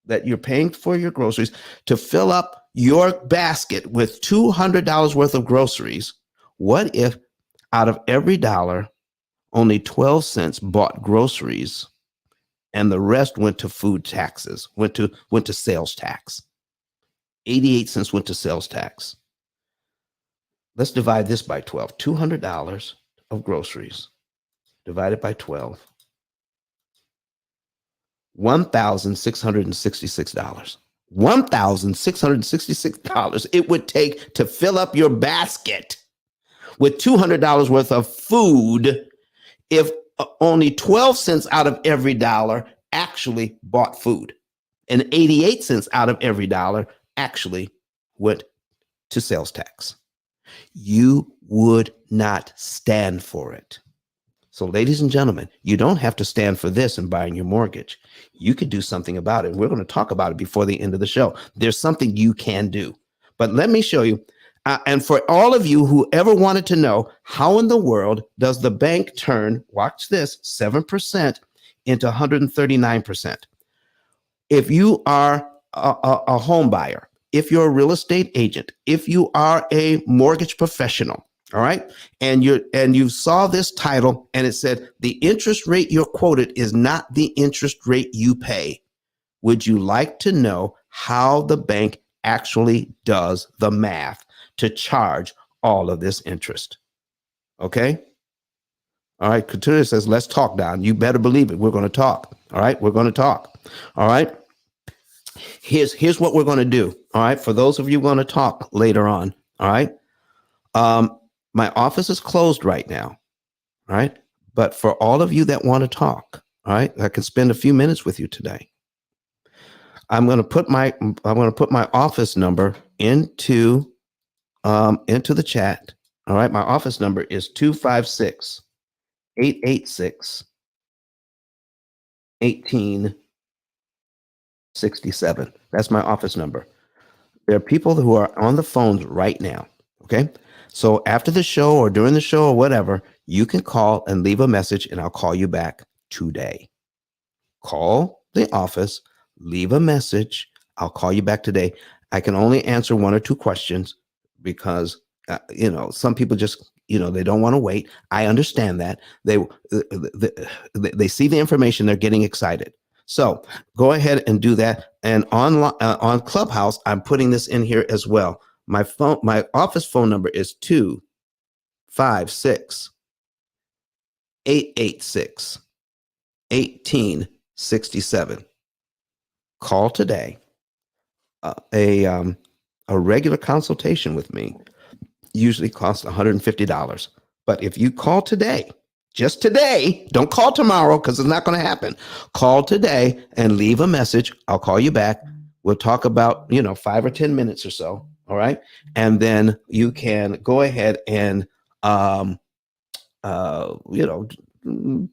that you're paying for your groceries to fill up your basket with $200 worth of groceries, what if out of every dollar, only 12 cents bought groceries and the rest went to food taxes, went to sales tax? 88 cents went to sales tax. Let's divide this by 12. $200 of groceries divided by 12. $1,666. $1,666 it would take to fill up your basket with $200 worth of food if only 12 cents out of every dollar actually bought food, and 88 cents out of every dollar actually went to sales tax. You would not stand for it. So, ladies and gentlemen, you don't have to stand for this in buying your mortgage. You could do something about it. We're going to talk about it before the end of the show. There's something you can do. But let me show you. And for all of you who ever wanted to know, how in the world does the bank turn, watch this, 7% into 139%? If you are a home buyer, if you're a real estate agent, if you are a mortgage professional, all right, and you saw this title and it said the interest rate you're quoted is not the interest rate you pay, would you like to know how the bank actually does the math to charge all of this interest? Okay. All right. Couture says, let's talk, Don. You better believe it. We're going to talk. All right. We're going to talk. All right. Here's what we're going to do. All right. For those of you going to talk later on. All right. My office is closed right now. All right. But for all of you that want to talk, all right, I can spend a few minutes with you today. I'm going to put my office number into the chat. All right. My office number is 256-886-18 67. That's my office number. There are people who are on the phones right now. Okay. So after the show or during the show or whatever, you can call and leave a message and I'll call you back today. Call the office, leave a message. I'll call you back today. I can only answer one or two questions because, some people just, they don't want to wait. I understand that. They see the information, they're getting excited. So go ahead and do that. And on Clubhouse, I'm putting this in here as well. My office phone number is 256 886 1867. Call today. A regular consultation with me usually costs $150. But if you call today, just today, don't call tomorrow because it's not going to happen. Call today and leave a message. I'll call you back. We'll talk about, 5 or 10 minutes or so. All right. And then you can go ahead and,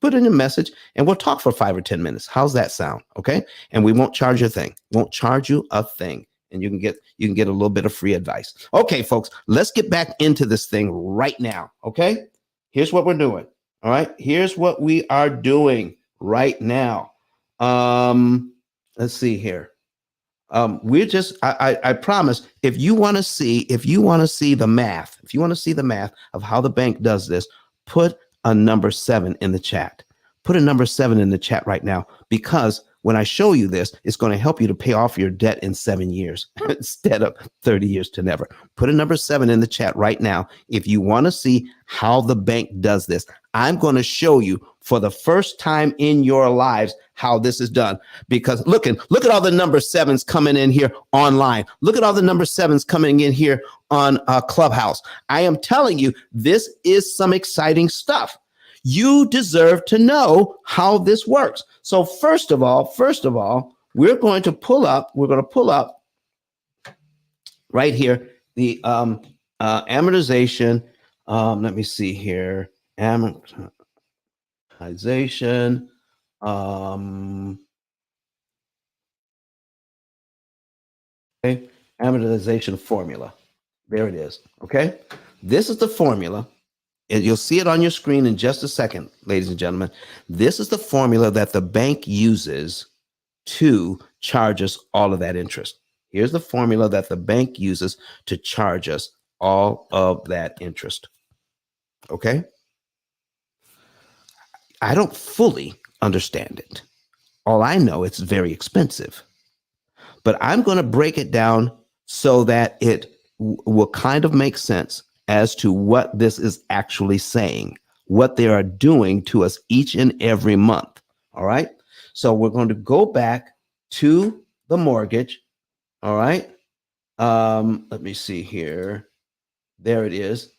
put in a message and we'll talk for 5 or 10 minutes. How's that sound? Okay. And we won't charge you a thing. Won't charge you a thing. And you can get a little bit of free advice. Okay, folks, let's get back into this thing right now. Okay. Here's what we're doing. All right. Here's what we are doing right now. Let's see here. We're just, I promise, if you want to see the math of how the bank does this, put a number 7 in the chat. Put a number 7 in the chat right now, because when I show you this, it's going to help you to pay off your debt in 7 years instead of 30 years to never. Put a number 7 in the chat right now if you want to see how the bank does this. I'm going to show you for the first time in your lives how this is done, because look at all the number 7s coming in here online. Look at all the number 7s coming in here on Clubhouse. I am telling you, this is some exciting stuff. You deserve to know how this works. So first of all, we're going to pull up right here the amortization. Let me see here. Amortization. Okay. Amortization formula. There it is. Okay. This is the formula. And you'll see it on your screen in just a second, ladies and gentlemen. This is the formula that the bank uses to charge us all of that interest. Here's the formula that the bank uses to charge us all of that interest. Okay? I don't fully understand it. All I know, it's very expensive. But I'm going to break it down so that it will kind of make sense as to what this is actually saying, what they are doing to us each and every month. All right. So we're going to go back to the mortgage. All right. Let me see here. There it is.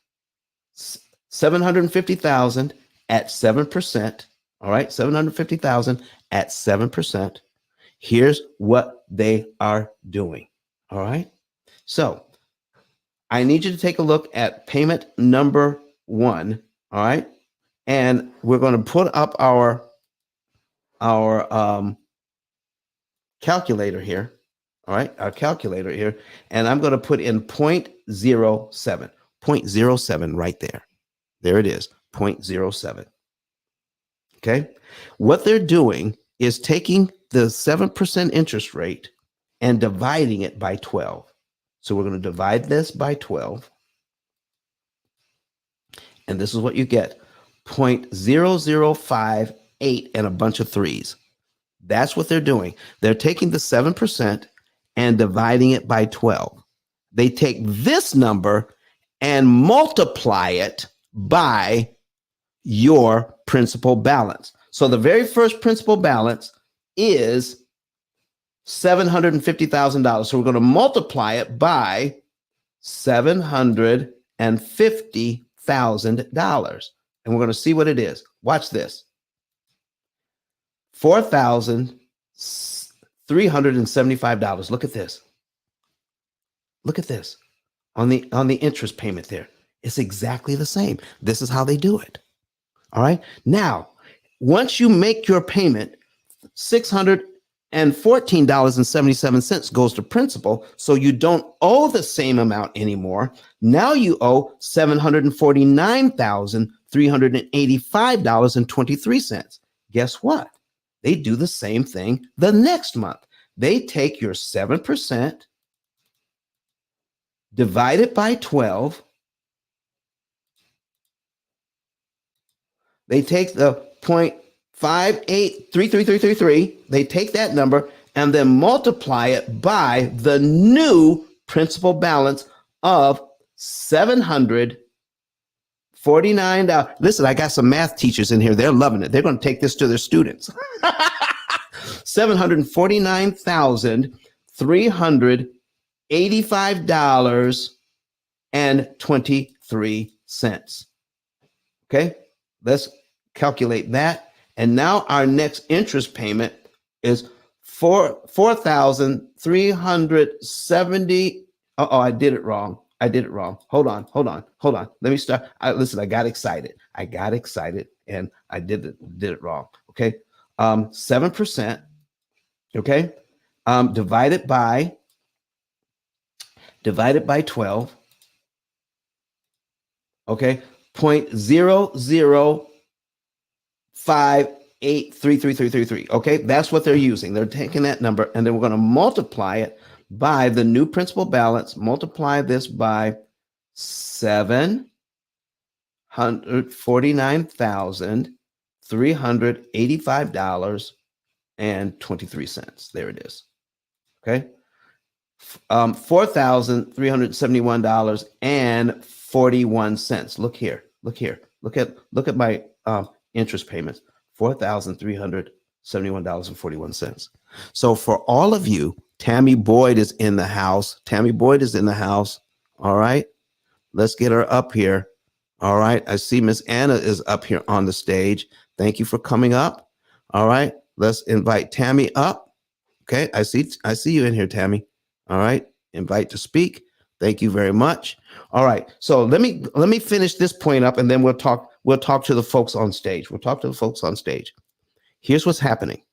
750,000 at 7%. All right. 750,000 at 7%. Here's what they are doing. All right. So I need you to take a look at payment number 1. All right. And we're going to put up our calculator here. All right. Our calculator here. And I'm going to put in 0.07. 0.07 right there. There it is. 0.07. Okay. What they're doing is taking the 7% interest rate and dividing it by 12. So we're going to divide this by 12. And this is what you get. 0.0058 and a bunch of 3s. That's what they're doing. They're taking the 7% and dividing it by 12. They take this number and multiply it by your principal balance. So the very first principal balance is $750,000. So we're going to multiply it by $750,000. And we're going to see what it is. Watch this. $4,375. Look at this. Look at this. On the interest payment there. It's exactly the same. This is how they do it. All right. Now, once you make your payment, and $14.77 goes to principal. So you don't owe the same amount anymore. Now you owe $749,385.23. Guess what? They do the same thing the next month. They take your 7%, divide it by 12. They take the 0.5833333. They take that number and then multiply it by the new principal balance of $749. Listen, I got some math teachers in here. They're loving it. They're going to take this to their students. $749,385.23. Okay, let's calculate that. And now our next interest payment is $4,370. Oh, I did it wrong. Hold on. Let me start. Listen, I got excited and I did it wrong. Okay. 7%. Okay. Divided by 12. Okay. 0.00583333. Okay, that's what they're using. They're taking that number and then we're going to multiply it by the new principal balance. Multiply this by $749,385.23. There it is. Okay. $4,371.41. Look here. Look at my interest payments. $4,371.41. So for all of you, Tammy Boyd is in the house. All right. Let's get her up here. All right. I see Miss Anna is up here on the stage. Thank you for coming up. All right. Let's invite Tammy up. Okay. I see you in here, Tammy. All right. Invite to speak. Thank you very much. All right. So let me finish this point up and then we'll talk to the folks on stage. Here's what's happening.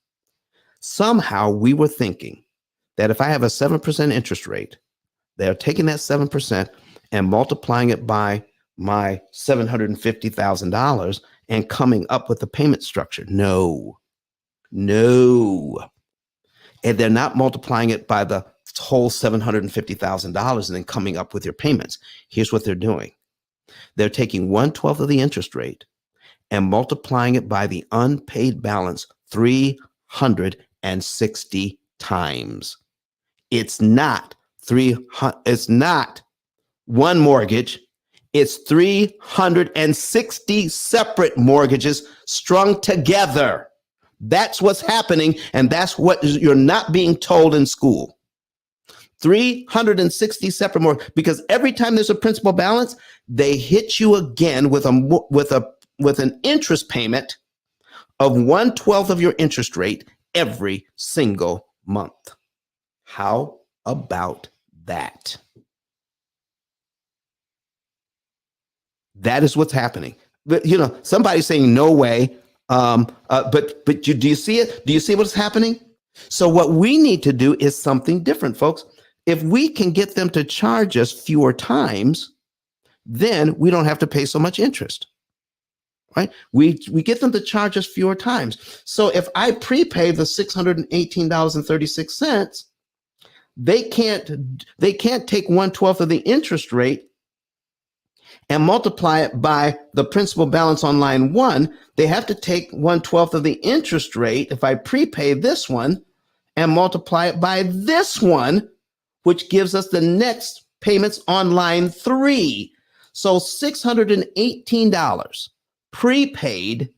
Somehow we were thinking that if I have a 7% interest rate, they're taking that 7% and multiplying it by my $750,000 and coming up with a payment structure. No. And they're not multiplying it by the whole $750,000 and then coming up with your payments. Here's what they're doing. They're taking 1/12 of the interest rate and multiplying it by the unpaid balance 360 times. It's not one mortgage. It's 360 separate mortgages strung together. That's what's happening, and that's what you're not being told in school. 360 separate mortgages, because every time there's a principal balance, they hit you again with an interest payment of 1/12 of your interest rate every single month. How about that? That is what's happening. But somebody's saying no way. But do you see it? Do you see what's happening? So what we need to do is something different, folks. If we can get them to charge us fewer times, then we don't have to pay so much interest. Right? We get them to charge us fewer times. So if I prepay the $618.36, they can't take 1/12 of the interest rate and multiply it by the principal balance on line 1. They have to take 1/12 of the interest rate if I prepay this one and multiply it by this one, which gives us the next payments on line 3. So $618 prepaid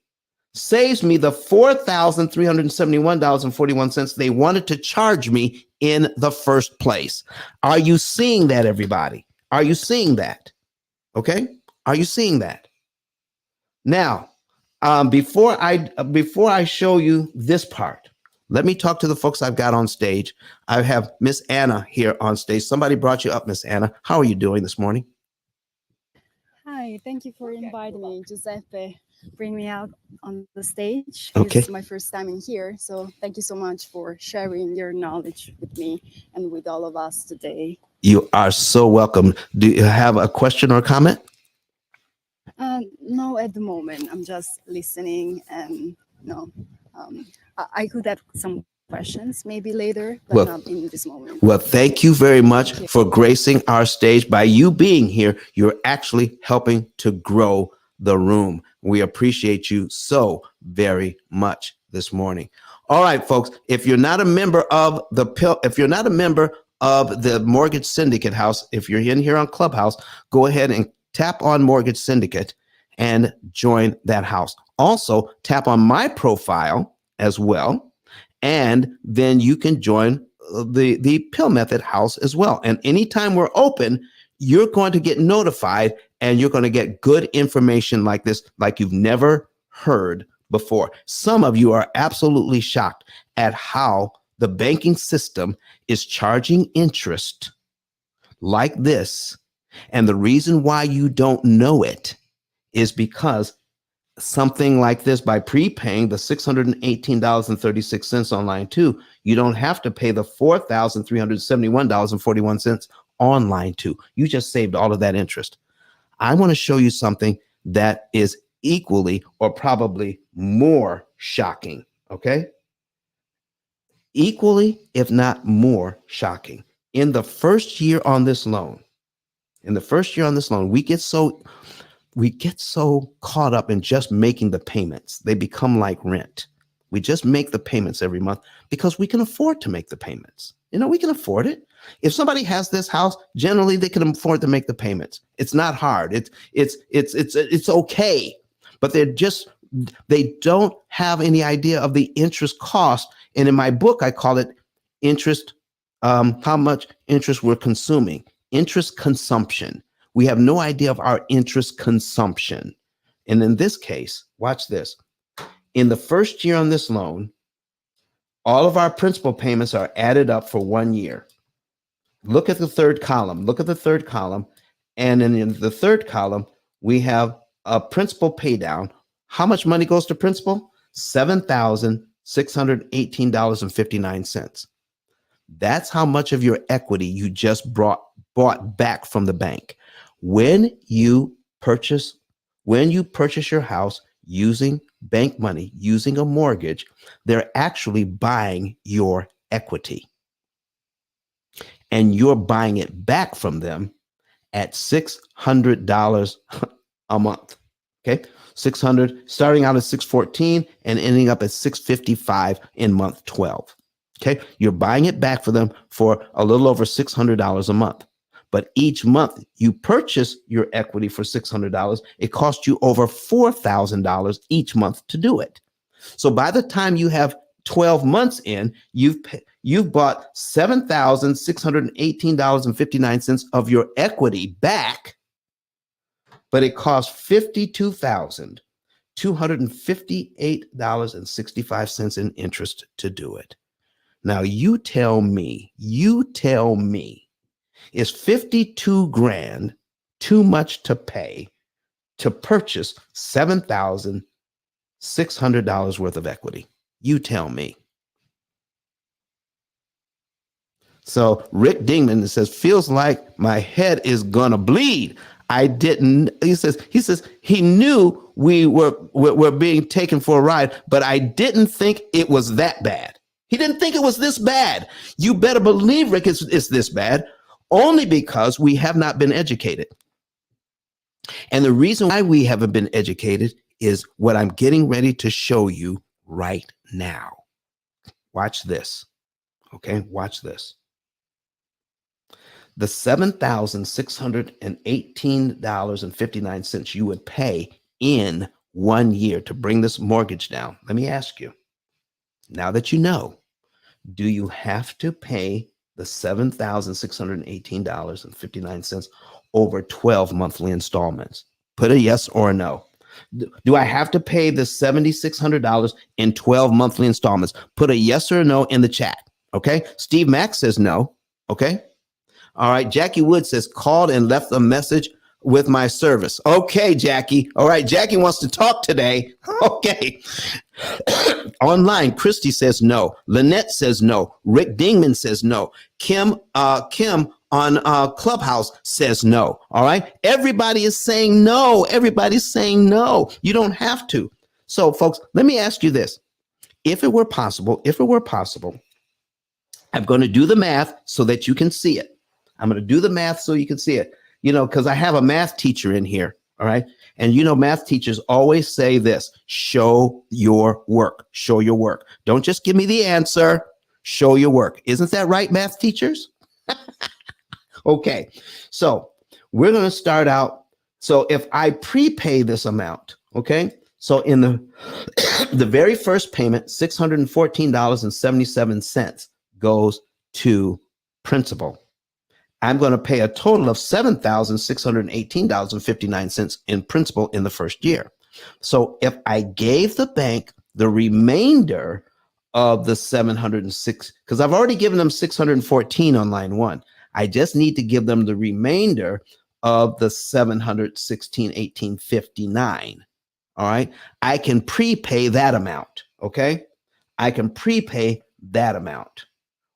saves me the $4,371.41 they wanted to charge me in the first place. Are you seeing that, everybody? Are you seeing that? Okay. Are you seeing that? Now, before I show you this part, let me talk to the folks I've got on stage. I have Miss Anna here on stage. Somebody brought you up, Miss Anna. How are you doing this morning? Hi, thank you for inviting me, Giuseppe. bring me out on the stage. Okay. This is my first time in here. So thank you so much for sharing your knowledge with me and with all of us today. You are so welcome. Do you have a question or comment? No, at the moment, I'm just listening, and no, I could have some questions maybe later, but Well, not in this moment. Well, thank you very much for gracing our stage. By you being here, you're actually helping to grow the room. We appreciate you so very much this morning. All right, folks, if you're not a member of the P.I.L.L, if you're not a member of the Mortgage Syndicate House, if you're in here on Clubhouse, go ahead and tap on Mortgage Syndicate and join that house. Also, tap on my profile as well, and then you can join the P.I.L.L Method house as well. And anytime we're open, you're going to get notified, and you're going to get good information like this, like you've never heard before. Some of you are absolutely shocked at how the banking system is charging interest like this. And the reason why you don't know it is because something like this, by prepaying the $618.36 on line 2, you don't have to pay the $4,371.41 on line 2. You just saved all of that interest. I want to show you something that is equally or probably more shocking, okay? Equally, if not more shocking. In the first year on this loan, we get so caught up in just making the payments. They become like rent. We just make the payments every month because we can afford to make the payments. You know, we can afford it. If somebody has this house, generally they can afford to make the payments. It's not hard. It's okay. But they don't have any idea of the interest cost. And in my book, I call it interest, how much interest we're consuming, interest consumption. We have no idea of our interest consumption. And in this case, watch this. In the first year on this loan, all of our principal payments are added up for 1 year. Look at the third column. And in the third column, we have a principal pay down. How much money goes to principal? $7,618.59. That's how much of your equity you just bought back from the bank. When you purchase your house using bank money, using a mortgage, they're actually buying your equity. And you're buying it back from them at $600 a month. Okay? 600, starting out at 614 and ending up at 655 in month 12. Okay? You're buying it back for them for a little over $600 a month. But each month you purchase your equity for $600, it costs you over $4,000 each month to do it. So by the time you have 12 months in, you've bought $7,618.59 of your equity back, but it costs $52,258.65 in interest to do it. Now you tell me, is 52 grand too much to pay to purchase $7,600 worth of equity? You tell me. So Rick Dingman says, feels like my head is gonna bleed. He says he knew we were being taken for a ride, but I didn't think it was that bad. He didn't think it was this bad. You better believe, Rick, it's this bad, only because we have not been educated. And the reason why we haven't been educated is what I'm getting ready to show you right now. Watch this. Okay, watch this. The $7,618.59 you would pay in 1 year to bring this mortgage down. Let me ask you, now that you know, do you have to pay the $7,618.59 over 12 monthly installments? Put a yes or a no. Do I have to pay the $7,600 in 12 monthly installments? Put a yes or a no in the chat. Okay. Steve Mack says no. Okay. All right. Jackie Wood says called and left a message with my service. Okay, Jackie. All right, Jackie wants to talk today. Okay. Online, Christy says no. Lynette says no. Rick Dingman says no. Kim on Clubhouse says no. All right. Everybody is saying no. Everybody's saying no. You don't have to. So, folks, let me ask you this. If it were possible, I'm going to do the math so that you can see it. I'm going to do the math so you can see it. You know, because I have a math teacher in here. All right. And, you know, math teachers always say this: show your work. Show your work. Don't just give me the answer. Show your work. Isn't that right, math teachers? Okay. So we're going to start out. So if I prepay this amount, okay. So in the very first payment, $614.77 goes to principal. I'm going to pay a total of $7,618.59 in principal in the first year. So if I gave the bank the remainder of the 706, because I've already given them 614 on line one, I just need to give them the remainder of the 716.1859. All right. I can prepay that amount. Okay. I can prepay that amount,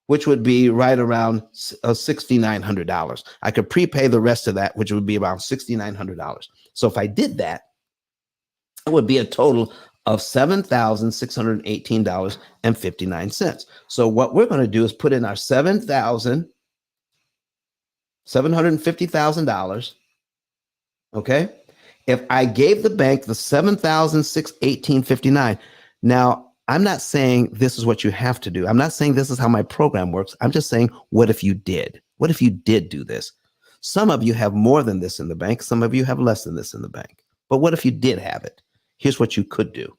which would be right around $6,900. I could prepay the rest of that, which would be about $6,900. So if I did that, it would be a total of $7,618.59. So what we're going to do is put in our $750,000. Okay. If I gave the bank the $7,618.59, now I'm not saying this is what you have to do. I'm not saying this is how my program works. I'm just saying, what if you did? What if you did do this? Some of you have more than this in the bank. Some of you have less than this in the bank. But what if you did have it? Here's what you could do.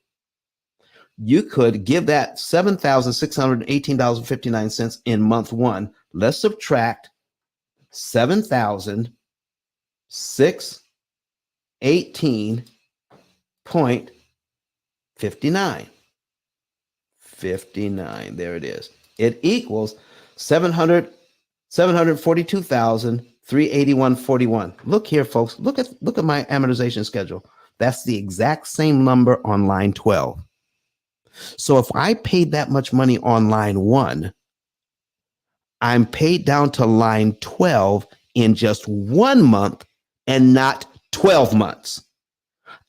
You could give that $7,618.59 in month one. Let's subtract $7,618.59. 59. There it is. It equals 742,381.41. Look here, folks. Look at my amortization schedule. That's the exact same number on line 12. So if I paid that much money on line 1, I'm paid down to line 12 in just 1 month and not 12 months.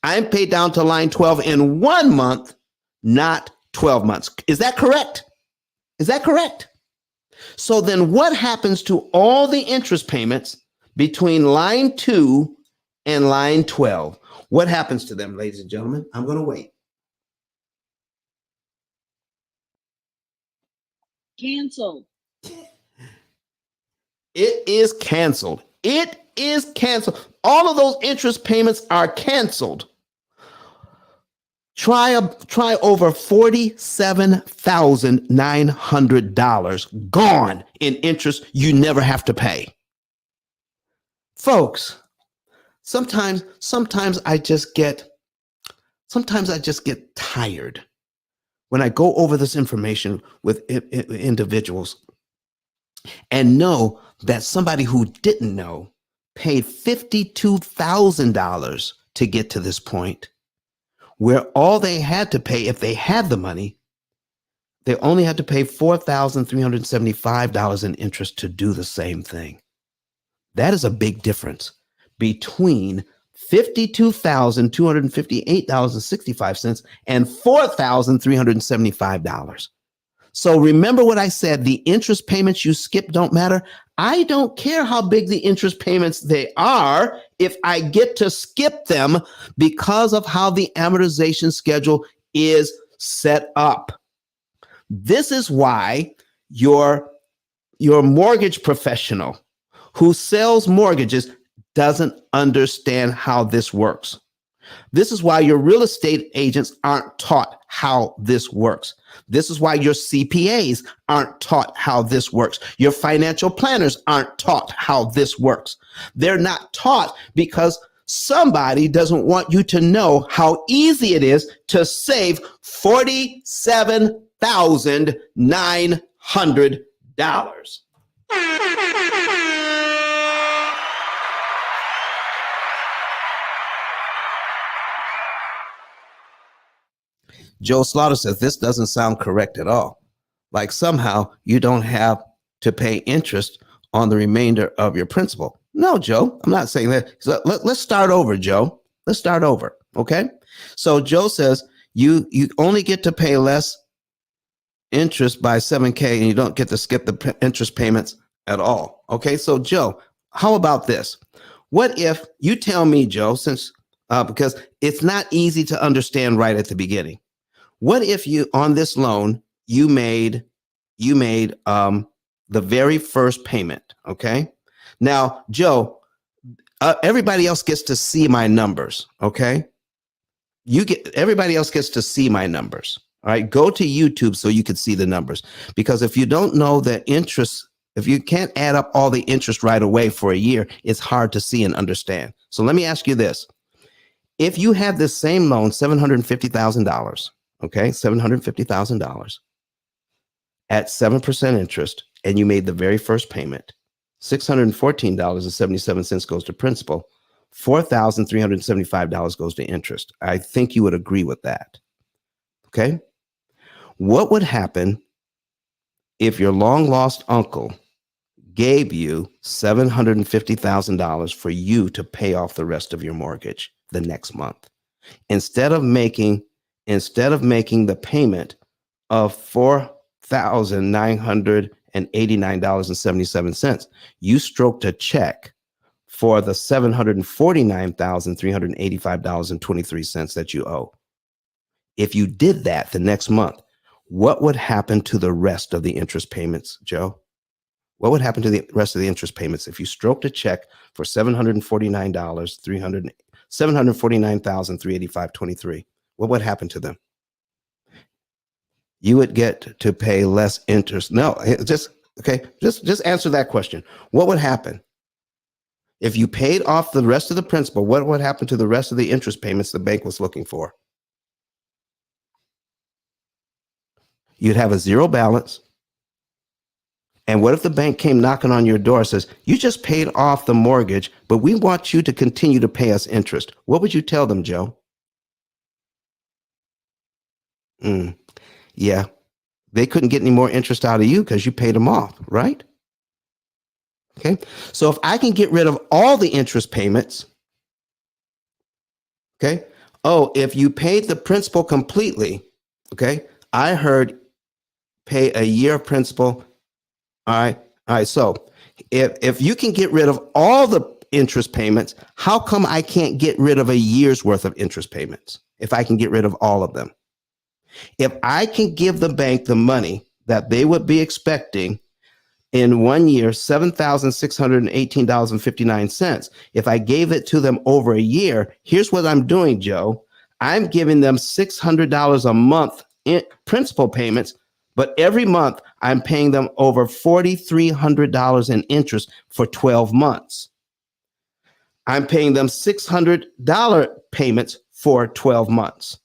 I'm paid down to line 12 in 1 month, not 12 months. Is that correct? Is that correct? So then what happens to all the interest payments between line 2 and line 12? What happens to them, ladies and gentlemen? I'm going to wait. Cancel. It is canceled. It is canceled. All of those interest payments are canceled. Try over $47,900 gone in interest you never have to pay. Folks, sometimes I just get tired when I go over this information with individuals and know that somebody who didn't know paid $52,000 to get to this point, where all they had to pay, if they had the money, they only had to pay $4,375 in interest to do the same thing. That is a big difference between $52,258.65 and $4,375. So remember what I said, the interest payments you skip don't matter. I don't care how big the interest payments they are if I get to skip them because of how the amortization schedule is set up. This is why your mortgage professional who sells mortgages doesn't understand how this works. This is why your real estate agents aren't taught how this works. This is why your CPAs aren't taught how this works. Your financial planners aren't taught how this works. They're not taught because somebody doesn't want you to know how easy it is to save $47,900. Joe Slaughter says this doesn't sound correct at all. Like somehow you don't have to pay interest on the remainder of your principal. No, Joe, I'm not saying that. So let's start over, Joe. Let's start over. Okay. So Joe says you only get to pay less interest by $7,000 and you don't get to skip the interest payments at all. Okay. So Joe, how about this? What if you tell me, Joe, since because it's not easy to understand right at the beginning. What if you on this loan you made the very first payment? Okay. Now, Joe, everybody else gets to see my numbers. Okay. Everybody else gets to see my numbers. All right. Go to YouTube so you can see the numbers, because if you don't know the interest, if you can't add up all the interest right away for a year, it's hard to see and understand. So let me ask you this. If you have this same loan, $750,000, okay, $750,000 at 7% interest, and you made the very first payment, $614.77 goes to principal, $4,375 goes to interest. I think you would agree with that. Okay. What would happen if your long lost uncle gave you $750,000 for you to pay off the rest of your mortgage the next month? Instead of making the payment of $4,989.77, you stroked a check for the $749,385.23 that you owe. If you did that the next month, what would happen to the rest of the interest payments, Joe? What would happen to the rest of the interest payments if you stroked a check for $749,385.23? What would happen to them? You would get to pay less interest. No, just answer that question. What would happen if you paid off the rest of the principal? What would happen to the rest of the interest payments the bank was looking for? You'd have a zero balance. And what if the bank came knocking on your door and says, you just paid off the mortgage, but we want you to continue to pay us interest? What would you tell them, Joe? Yeah, they couldn't get any more interest out of you because you paid them off, right? Okay. So if I can get rid of all the interest payments, okay. Oh, if you paid the principal completely, okay. I heard pay a year of principal. All right. All right. So if you can get rid of all the interest payments, how come I can't get rid of a year's worth of interest payments if I can get rid of all of them? If I can give the bank the money that they would be expecting in 1 year, $7,618.59. If I gave it to them over a year, here's what I'm doing, Joe. I'm giving them $600 a month in principal payments, but every month I'm paying them over $4,300 in interest for 12 months. I'm paying them $600 payments for 12 months.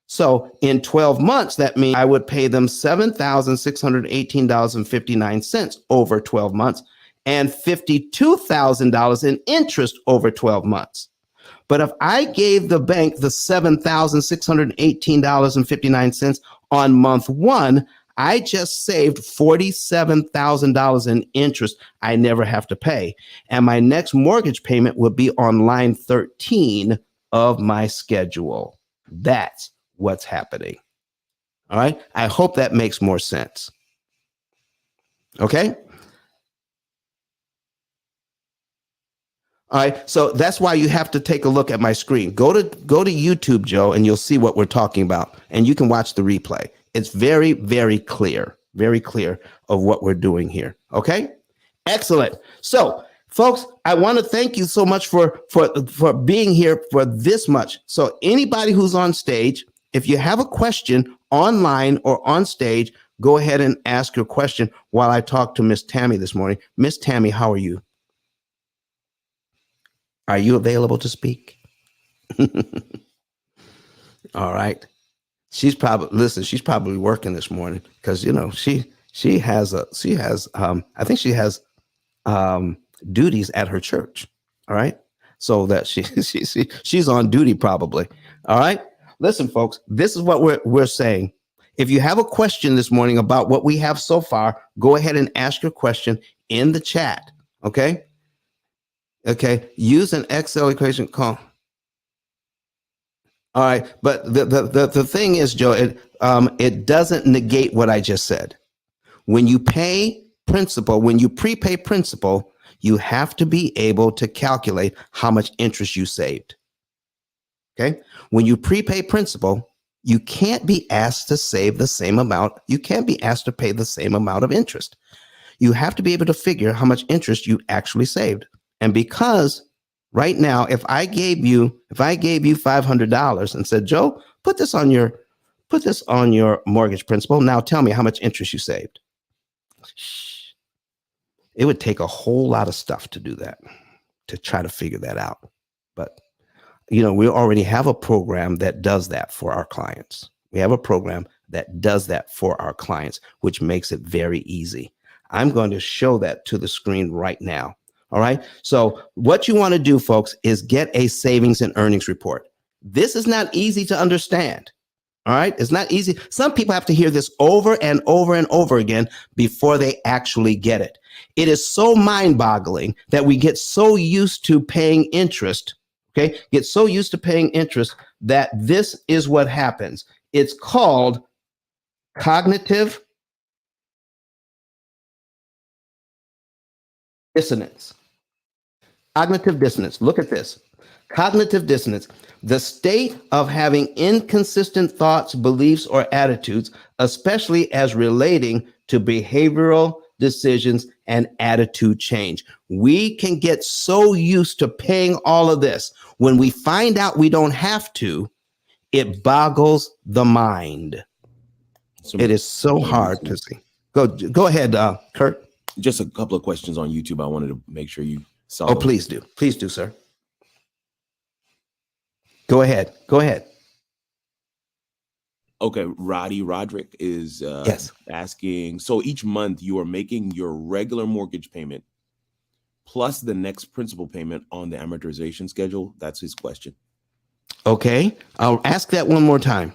So in 12 months, that means I would pay them $7,618.59 over 12 months and $52,000 in interest over 12 months. But if I gave the bank the $7,618.59 on month one, I just saved $47,000 in interest I never have to pay. And my next mortgage payment would be on line 13 of my schedule. That's what's happening. All right. I hope that makes more sense. Okay. All right. So that's why you have to take a look at my screen. Go to YouTube, Joe, and you'll see what we're talking about. And you can watch the replay. It's very, very clear of what we're doing here. Okay. Excellent. So folks, I want to thank you so much for being here for this much. So anybody who's on stage, if you have a question online or on stage, go ahead and ask your question while I talk to Miss Tammy this morning. Miss Tammy, how are you? Are you available to speak? All right. She's probably working this morning because, you know, she has I think she has duties at her church. All right. So that she's on duty probably. All right. listen, folks, this is what we're saying. If you have a question this morning about what we have so far, go ahead and ask your question in the chat. Okay. Okay. Use an Excel equation call. All right. But the thing is, Joe, it doesn't negate what I just said. When you pay principal, when you prepay principal, you have to be able to calculate how much interest you saved. Okay. When you prepay principal, you can't be asked to save the same amount. You can't be asked to pay the same amount of interest. You have to be able to figure how much interest you actually saved. And because right now, if I gave you $500 and said, Joe, put this on your mortgage principal. Now tell me how much interest you saved. It would take a whole lot of stuff to do that, to try to figure that out. But we already have a program that does that for our clients. We have a program that does that for our clients, which makes it very easy. I'm going to show that to the screen right now. All right. So what you want to do, folks, is get a savings and earnings report. This is not easy to understand. All right. It's not easy. Some people have to hear this over and over and over again before they actually get it. It is so mind-boggling that we get so used to paying interest. Okay, get so used to paying interest that this is what happens. It's called cognitive dissonance. Cognitive dissonance. Look at this. Cognitive dissonance, the state of having inconsistent thoughts, beliefs, or attitudes, especially as relating to behavioral decisions and attitude change. We can get so used to paying all of this. When we find out we don't have to, it boggles the mind. It is so hard to see. Go ahead, Kurt. Just a couple of questions on YouTube. I wanted to make sure you saw. Oh, please do. Please do, sir. Go ahead. Okay, Roderick is yes. asking, so each month you are making your regular mortgage payment plus the next principal payment on the amortization schedule? That's his question. Okay, I'll ask that one more time.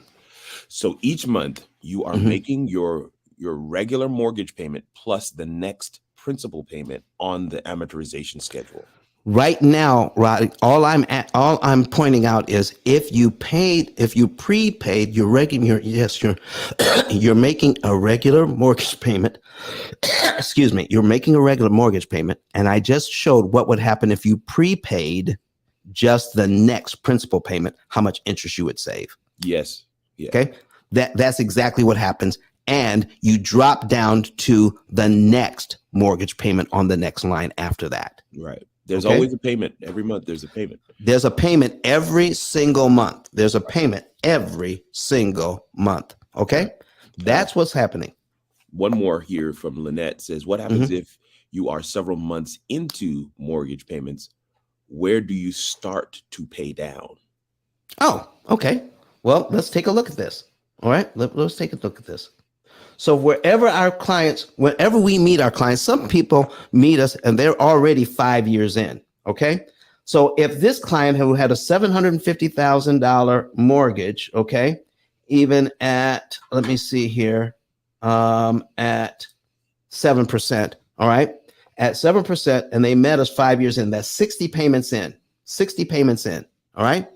So each month you are making your regular mortgage payment plus the next principal payment on the amortization schedule. Right now, Roddy, all I'm pointing out is if you prepaid your regular, you're making a regular mortgage payment. Excuse me, you're making a regular mortgage payment, and I just showed what would happen if you prepaid just the next principal payment, how much interest you would save. Yes. Yeah. Okay, that's exactly what happens, and you drop down to the next mortgage payment on the next line after that. Right. There's always a payment every month. There's a payment. There's a payment every single month. There's a payment every single month. Okay. That's what's happening. One more here from Lynette says, what happens if you are several months into mortgage payments? Where do you start to pay down? Oh, okay. Well, let's take a look at this. All right. Let's take a look at this. So whenever we meet our clients, some people meet us and they're already 5 years in. Okay. So if this client who had a $750,000 mortgage, okay, even at, let me see here, at 7%. All right. At 7%, and they met us 5 years in, that's 60 payments in. All right.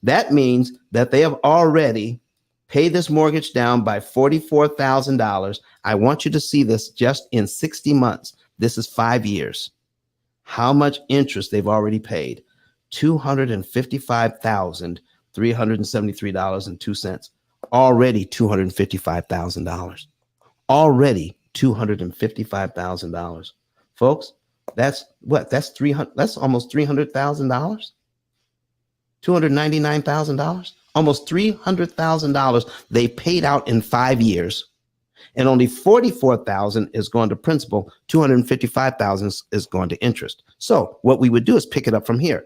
That means that they have already pay this mortgage down by $44,000. I want you to see this just in 60 months. This is 5 years. How much interest they've already paid? $255,373.02. Already $255,000. Already $255,000. Folks, that's what? That's almost $300,000. $299,000. Almost $300,000 they paid out in 5 years, and only $44,000 is going to principal. $255,000 is going to interest. So what we would do is pick it up from here.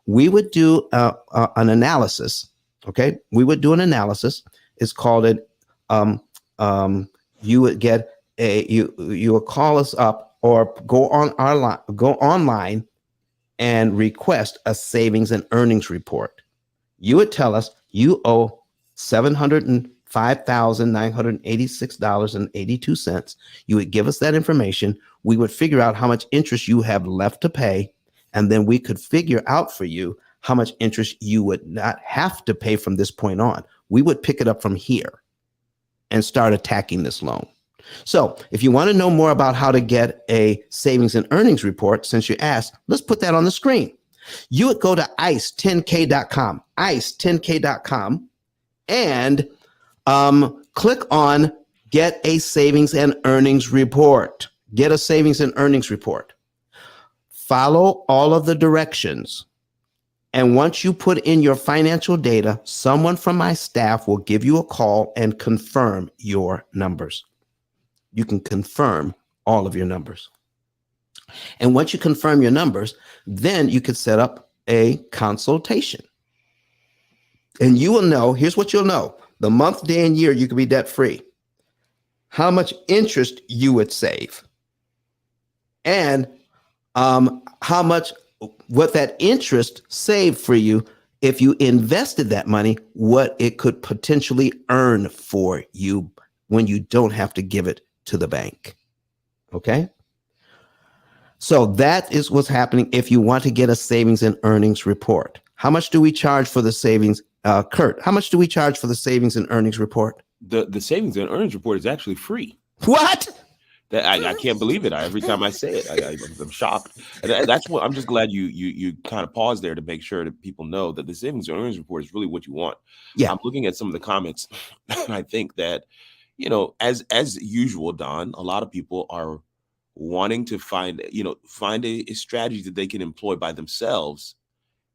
We would do an analysis. Okay, we would do an analysis. It's called it. You would get you would call us up or go online and request a savings and earnings report. You would tell us you owe $705,986.82. You would give us that information. We would figure out how much interest you have left to pay. And then we could figure out for you how much interest you would not have to pay from this point on. We would pick it up from here and start attacking this loan. So if you want to know more about how to get a savings and earnings report, since you asked, let's put that on the screen. You would go to ice10k.com, ice10k.com, and click on get a savings and earnings report. Get a savings and earnings report. Follow all of the directions. And once you put in your financial data, someone from my staff will give you a call and confirm your numbers. You can confirm all of your numbers. And once you confirm your numbers, then you could set up a consultation. And you will know, here's what you'll know. The month, day, and year you could be debt free. How much interest you would save. And how much, what that interest saved for you if you invested that money, what it could potentially earn for you when you don't have to give it to the bank. Okay? So that is what's happening if you want to get a savings and earnings report. How much do we charge for the savings? Kurt, how much do we charge for the savings and earnings report? The savings and earnings report is actually free. What? That I can't believe it. Every time I say it, I'm shocked. And that's what I'm just glad you kind of paused there to make sure that people know that the savings and earnings report is really what you want. Yeah. I'm looking at some of the comments, and I think that, as usual, Don, a lot of people are wanting to find a strategy that they can employ by themselves.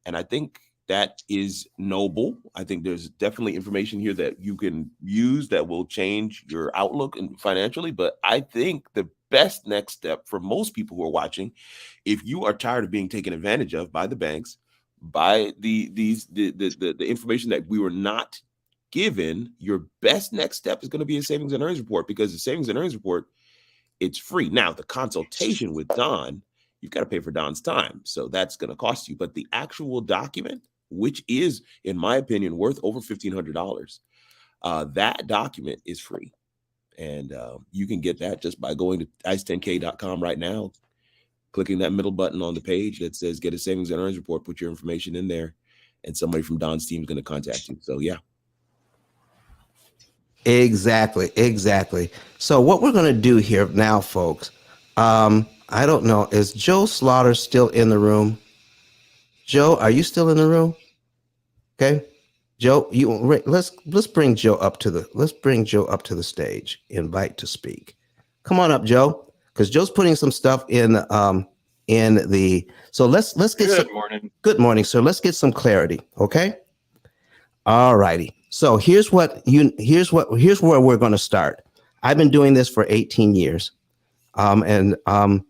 And I think that is noble. I think there's definitely information here that you can use that will change your outlook and financially. But I think the best next step for most people who are watching, if you are tired of being taken advantage of by the banks, by the information that we were not given, your best next step is going to be a savings and earnings report, because the savings and earnings report, it's free. Now, the consultation with Don, you've got to pay for Don's time. So that's going to cost you. But the actual document, which is, in my opinion, worth over $1,500, that document is free. And you can get that just by going to ice10k.com right now, clicking that middle button on the page that says get a savings and earnings report, put your information in there, and somebody from Don's team is going to contact you. So, yeah. Exactly. So what we're going to do here now, folks, I don't know, is Joe Slaughter still in the room? Joe, are you still in the room? Okay. Joe, let's bring Joe up to the stage. Invite to speak. Come on up, Joe, because Joe's putting some stuff in the. So let's get. Good morning. Good morning, sir. Let's get some clarity. Okay. All righty. So here's where we're going to start. I've been doing this for 18 years, and I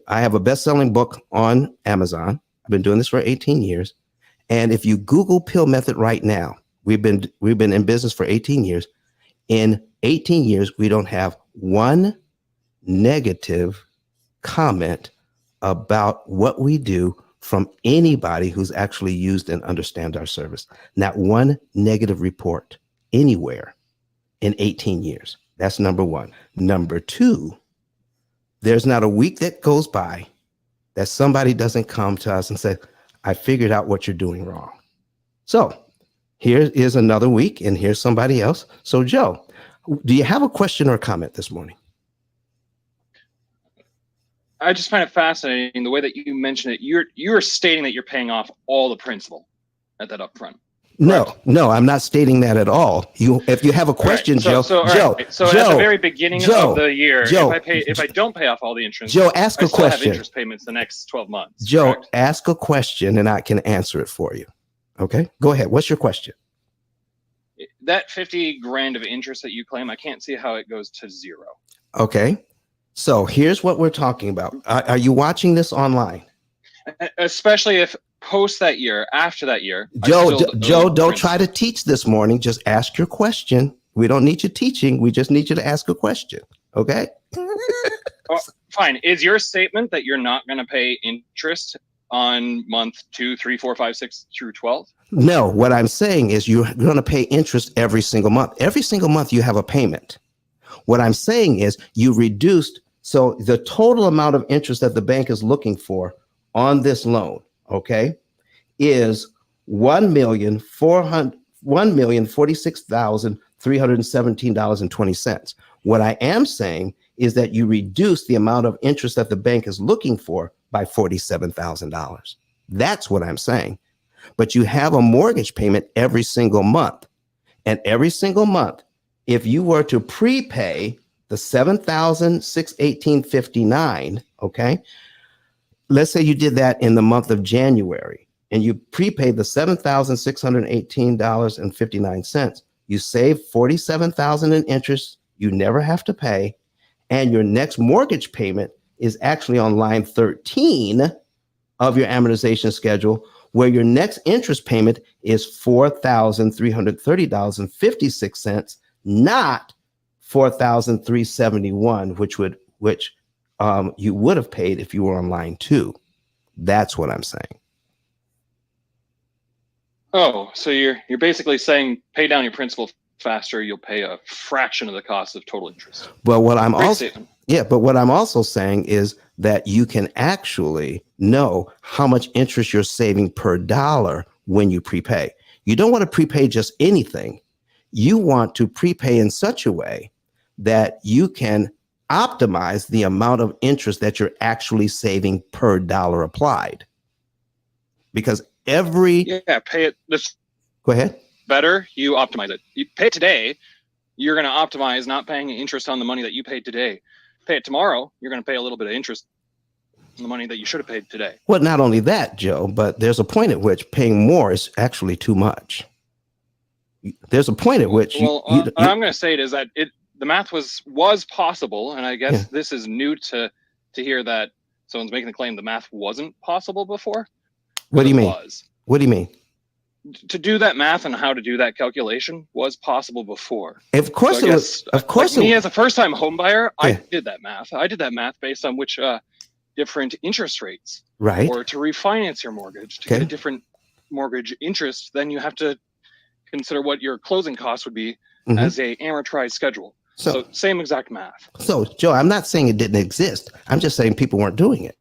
have a best-selling book on Amazon. I've been doing this for 18 years. And if you Google P.I.L.L method right now, we've been in business for 18 years. In 18 years, we don't have one negative comment about what we do from anybody who's actually used and understand our service. Not one negative report anywhere in 18 years. That's number one. Number two, there's not a week that goes by that somebody doesn't come to us and say, I figured out what you're doing wrong. So here is another week, and here's somebody else. So Joe, do you have a question or comment this morning? I just find it fascinating the way that you mentioned it. You're stating that you're paying off all the principal at that upfront. No, I'm not stating that at all. If you have a question, Joe. Joe, at the very beginning of the year, if I don't pay off all the insurance, Joe, ask a question. I still have interest payments the next 12 months. Joe, correct? Ask a question and I can answer it for you. Okay, go ahead. What's your question? That 50 grand of interest that you claim, I can't see how it goes to zero. Okay, so here's what we're talking about. Are you watching this online? Especially if post that year, after that year. Joe, don't try to teach this morning. Just ask your question. We don't need you teaching. We just need you to ask a question. Okay? Fine. Is your statement that you're not going to pay interest on month 2, 3, 4, 5, 6 through 12? No, what I'm saying is you're going to pay interest every single month. Every single month you have a payment. What I'm saying is you reduced, so the total amount of interest that the bank is looking for on this loan, okay, is $1,046,317.20. What I am saying is that you reduce the amount of interest that the bank is looking for by $47,000. That's what I'm saying. But you have a mortgage payment every single month. And every single month, if you were to prepay the $7,618.59, okay, let's say you did that in the month of January and you prepaid the $7,618.59, you save $47,000 in interest you never have to pay, and your next mortgage payment is actually on line 13 of your amortization schedule, where your next interest payment is $4,330.56, not $4,371, which you would have paid if you were on line 2. That's what I'm saying. Oh, so you're basically saying pay down your principal faster, you'll pay a fraction of the cost of total interest. Well, what I'm Great also statement. Yeah, but what I'm also saying is that you can actually know how much interest you're saving per dollar when you prepay. You don't want to prepay just anything. You want to prepay in such a way that you can optimize the amount of interest that you're actually saving per dollar applied. Because pay it this Go ahead. better, you optimize it. You pay it today, you're going to optimize not paying interest on the money that you paid today. Pay it tomorrow, you're going to pay a little bit of interest on the money that you should have paid today. Well, not only that, Joe, but there's a point at which paying more is actually too much. There's a point at which I'm going to say it is that the math was possible, and I guess this is new to hear that someone's making the claim the math wasn't possible before. What do you mean? What do you mean? To do that math and how to do that calculation was possible before. Of course, so it was. Of course, me as a first-time home buyer, Yeah. I did that math. I did that math based on which different interest rates, Right. or to refinance your mortgage to get a different mortgage interest. Then you have to consider what your closing costs would be as a amortized schedule. So same exact math. So, Joe, I'm not saying it didn't exist. I'm just saying people weren't doing it.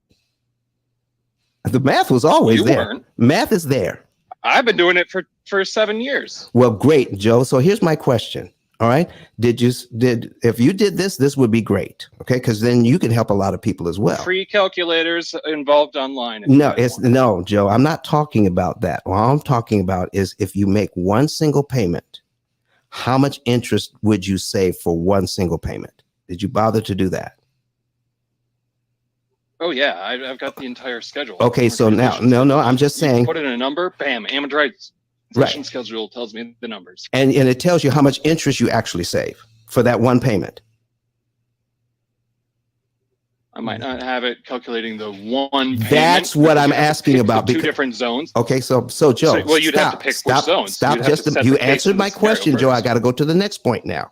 The math was always You there. weren't. Math is there. I've been doing it for 7 years. Well, great, Joe. So here's my question. All right. If you did this, this would be great. Okay. Because then you can help a lot of people as well. Free calculators involved online. No, Joe, I'm not talking about that. All I'm talking about is if you make one single payment, how much interest would you save for one single payment? Did you bother to do that? Oh yeah, I've got the entire schedule. Okay, so now, no, I'm just saying. You put in a number, bam, amortized schedule tells me the numbers. And it tells you how much interest you actually save for that one payment. I might not have it calculating the one payment. That's what I'm asking about. Two different zones. Okay, so Joe, well, you'd have to pick which zones. Stop. You answered my question, Joe. I got to go to the next point now.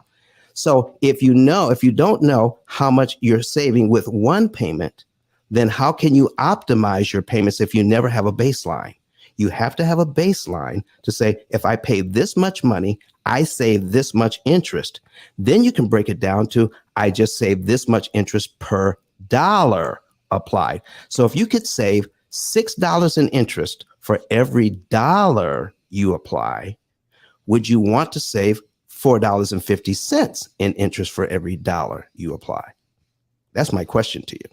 So if you don't know how much you're saving with one payment, then how can you optimize your payments if you never have a baseline? You have to have a baseline to say, if I pay this much money, I save this much interest. Then you can break it down to, I just save this much interest per dollar applied. So if you could save $6 in interest for every dollar you apply, would you want to save $4.50 in interest for every dollar you apply? That's my question to you.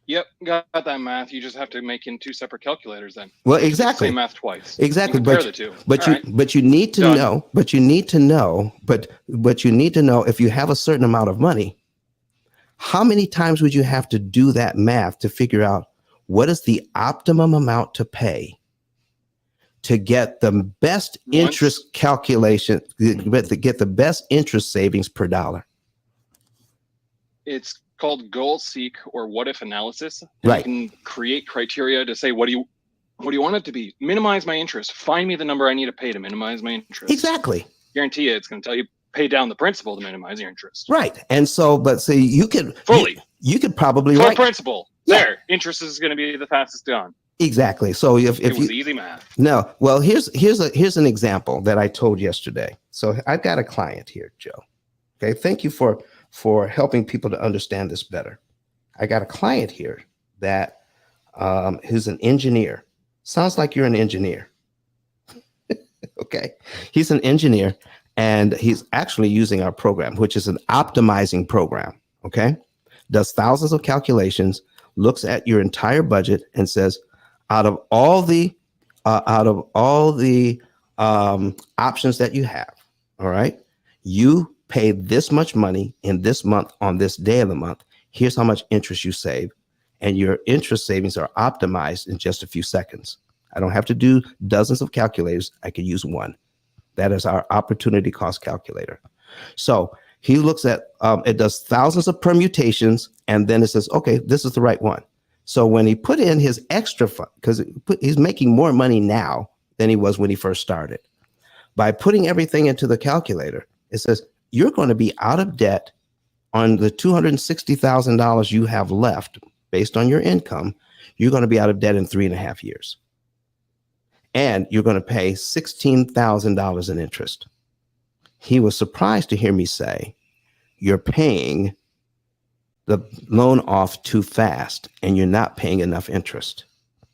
Yep, got that math. You just have to make in two separate calculators then. Well, exactly. Same math twice. Exactly. Compare the two. But you need to know if you have a certain amount of money, how many times would you have to do that math to figure out what is the optimum amount to pay to get the best interest calculation, to get the best interest savings per dollar? It's called goal seek or what if analysis. Right. You can create criteria to say, what do you want it to be? Minimize my interest. Find me the number I need to pay to minimize my interest. Exactly. Guarantee you it's going to tell you pay down the principal to minimize your interest. Right. And so, but see, you could fully. You could probably full principal. There, interest is going to be the fastest gone. Exactly. So if It was you, easy math. no, well, here's an example that I told yesterday. So I've got a client here, Joe. Okay, thank you for helping people to understand this better. I got a client here that who's an engineer. Sounds like you're an engineer. Okay, he's an engineer, and he's actually using our program, which is an optimizing program. Okay, does thousands of calculations, looks at your entire budget, and says, out of all the options that you have, all right, you pay this much money in this month on this day of the month. Here's how much interest you save, and your interest savings are optimized in just a few seconds. I don't have to do dozens of calculators. I can use one. That is our opportunity cost calculator. So he looks at, it does thousands of permutations, and then it says, okay, this is the right one. So when he put in his extra fund, because he's making more money now than he was when he first started. By putting everything into the calculator, it says, you're going to be out of debt on the $260,000 you have left based on your income. You're going to be out of debt in 3.5 years. And you're going to pay $16,000 in interest. He was surprised to hear me say, you're paying the loan off too fast and you're not paying enough interest.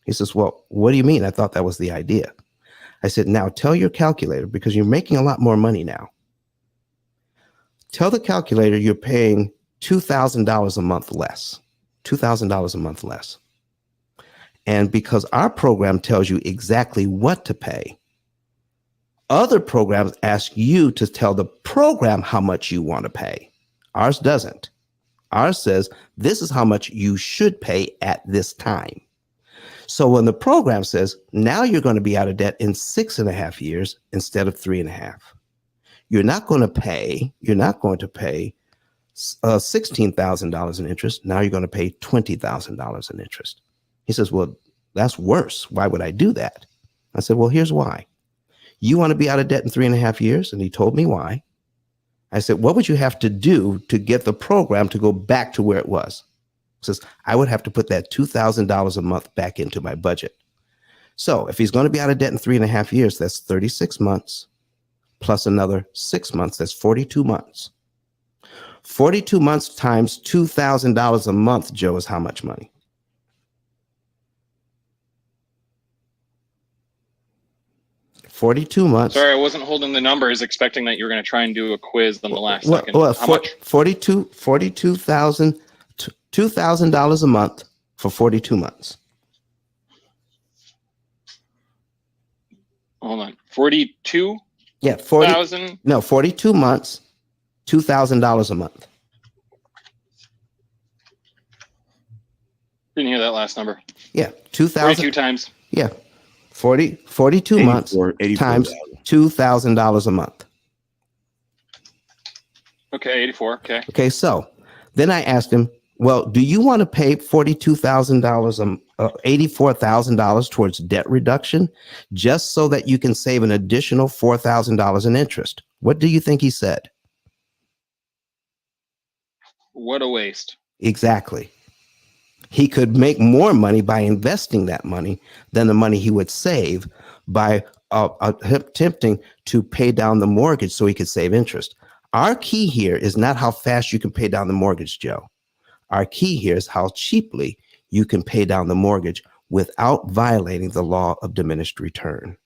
He says, well, what do you mean? I thought that was the idea. I said, now tell your calculator, because you're making a lot more money now. Tell the calculator you're paying $2,000 a month less, $2,000 a month less. And because our program tells you exactly what to pay, other programs ask you to tell the program how much you want to pay. Ours doesn't. Ours says, this is how much you should pay at this time. So when the program says, now you're going to be out of debt in 6.5 years instead of 3.5, you're not going to pay $16,000 in interest. Now you're going to pay $20,000 in interest. He says, well, that's worse. Why would I do that? I said, well, here's why. You want to be out of debt in 3.5 years? And he told me why. I said, what would you have to do to get the program to go back to where it was? He says, I would have to put that $2,000 a month back into my budget. So if he's going to be out of debt in 3.5 years, that's 36 months plus another 6 months. That's 42 months. 42 months times $2,000 a month, Joe, is how much money? 42 months. Sorry, I wasn't holding the numbers, expecting that you were going to try and do a quiz on the last second. Well, how much? $2,000 a month for 42 months. Hold on. 42? Yeah, 42 months, $2,000 a month. Didn't hear that last number. Yeah, 2,000. 42 times. Yeah, 42 months times $2,000 a month. Okay, 84. Okay. Okay, so then I asked him, well, do you want to pay $42,000, $84,000 towards debt reduction just so that you can save an additional $4,000 in interest? What do you think he said? What a waste. Exactly. He could make more money by investing that money than the money he would save by attempting to pay down the mortgage so he could save interest. Our key here is not how fast you can pay down the mortgage, Joe. Our key here is how cheaply you can pay down the mortgage without violating the law of diminished return.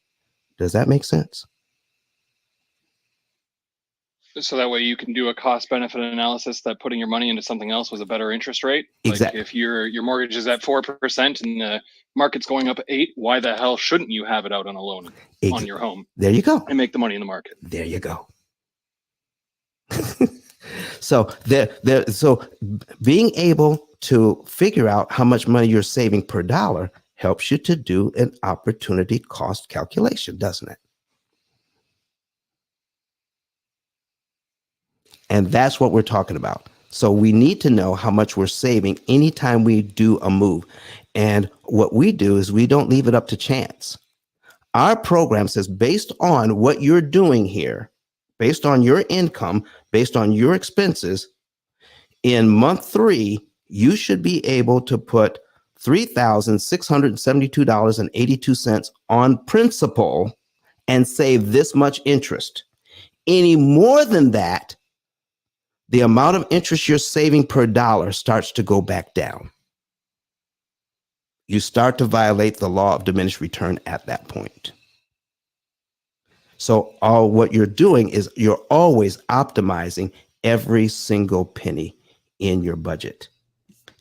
Does that make sense? So that way you can do a cost benefit analysis that putting your money into something else was a better interest rate. Exactly. Like if your mortgage is at 4% and the market's going up 8%, why the hell shouldn't you have it out on a loan on your home? There you go. And make the money in the market. There you go. So so being able to figure out how much money you're saving per dollar helps you to do an opportunity cost calculation, doesn't it? And that's what we're talking about. So we need to know how much we're saving anytime we do a move. And what we do is we don't leave it up to chance. Our program says, based on what you're doing here, based on your income, based on your expenses, in month 3, you should be able to put $3,672.82 on principal and save this much interest. Any more than that, the amount of interest you're saving per dollar starts to go back down. You start to violate the law of diminished return at that point. So what you're doing is you're always optimizing every single penny in your budget.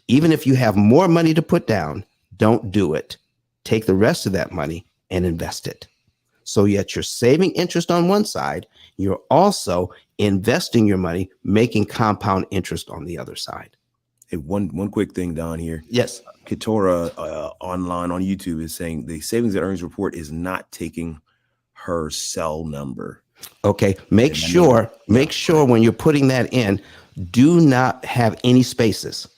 Even if you have more money to put down, don't do it. Take the rest of that money and invest it. So yet you're saving interest on one side, you're also investing your money, making compound interest on the other side. Hey, one quick thing, Don, here. Yes. Keturah online on YouTube is saying the savings and earnings report is not taking her cell number. Okay. Make sure when you're putting that in, do not have any spaces.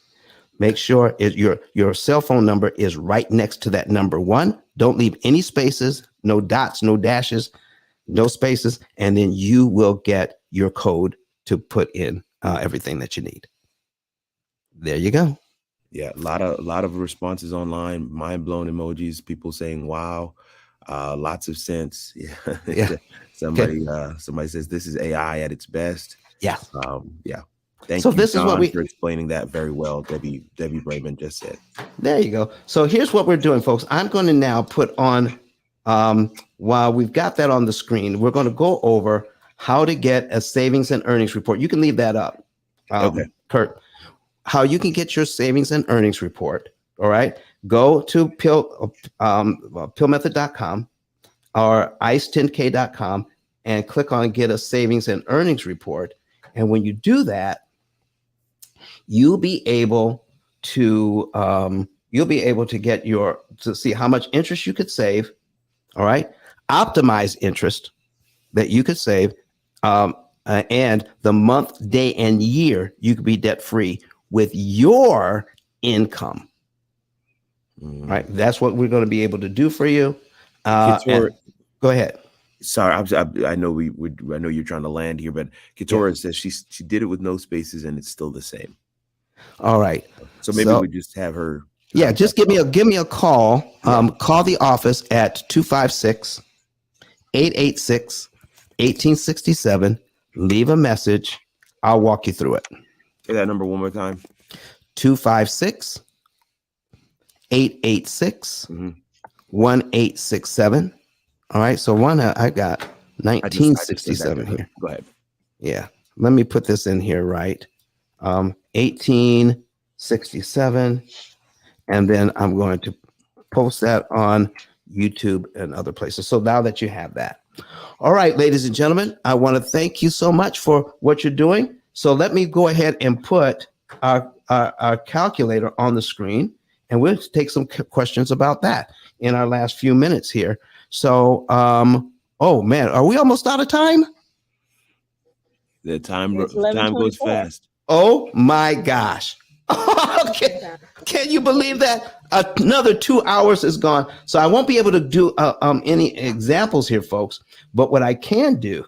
Make sure your cell phone number is right next to that number one. Don't leave any spaces, no dots, no dashes, no spaces, and then you will get your code to put in everything that you need. There you go. Yeah, a lot of responses online, mind blown emojis, people saying wow, lots of sense. Yeah. Somebody says this is AI at its best. Yeah. Yeah. Thank so you, this Don, is what for explaining that very well. Debbie Brayman just said. There you go. So here's what we're doing, folks. I'm going to now put on, while we've got that on the screen, we're going to go over how to get a savings and earnings report. You can leave that up, Okay. Kurt. How you can get your savings and earnings report. All right. Go to pillmethod.com or ice10k.com and click on get a savings and earnings report. And when you do that, you'll be able to get to see how much interest you could save. All right. Optimize interest that you could save. And the month, day, and year you could be debt free with your income. Right. That's what we're going to be able to do for you. Go ahead. Sorry, I know I know you're trying to land here, but Keturah says she did it with no spaces and it's still the same. All right. So maybe we just have her. Yeah, just give me a call. Call the office at 256-886-1867. Leave a message. I'll walk you through it. Say that number one more time. 256-886-1867. All right. So I got 1967 here. Go ahead. Yeah. Let me put this in here, right? 1867. And then I'm going to post that on YouTube and other places. So now that you have that. All right, ladies and gentlemen, I want to thank you so much for what you're doing. So let me go ahead and put our calculator on the screen, and we'll take some questions about that in our last few minutes here. So, oh man, are we almost out of time? The time goes fast. Oh my gosh. Okay. Can you believe that? Another 2 hours is gone. So I won't be able to do any examples here, folks. But what I can do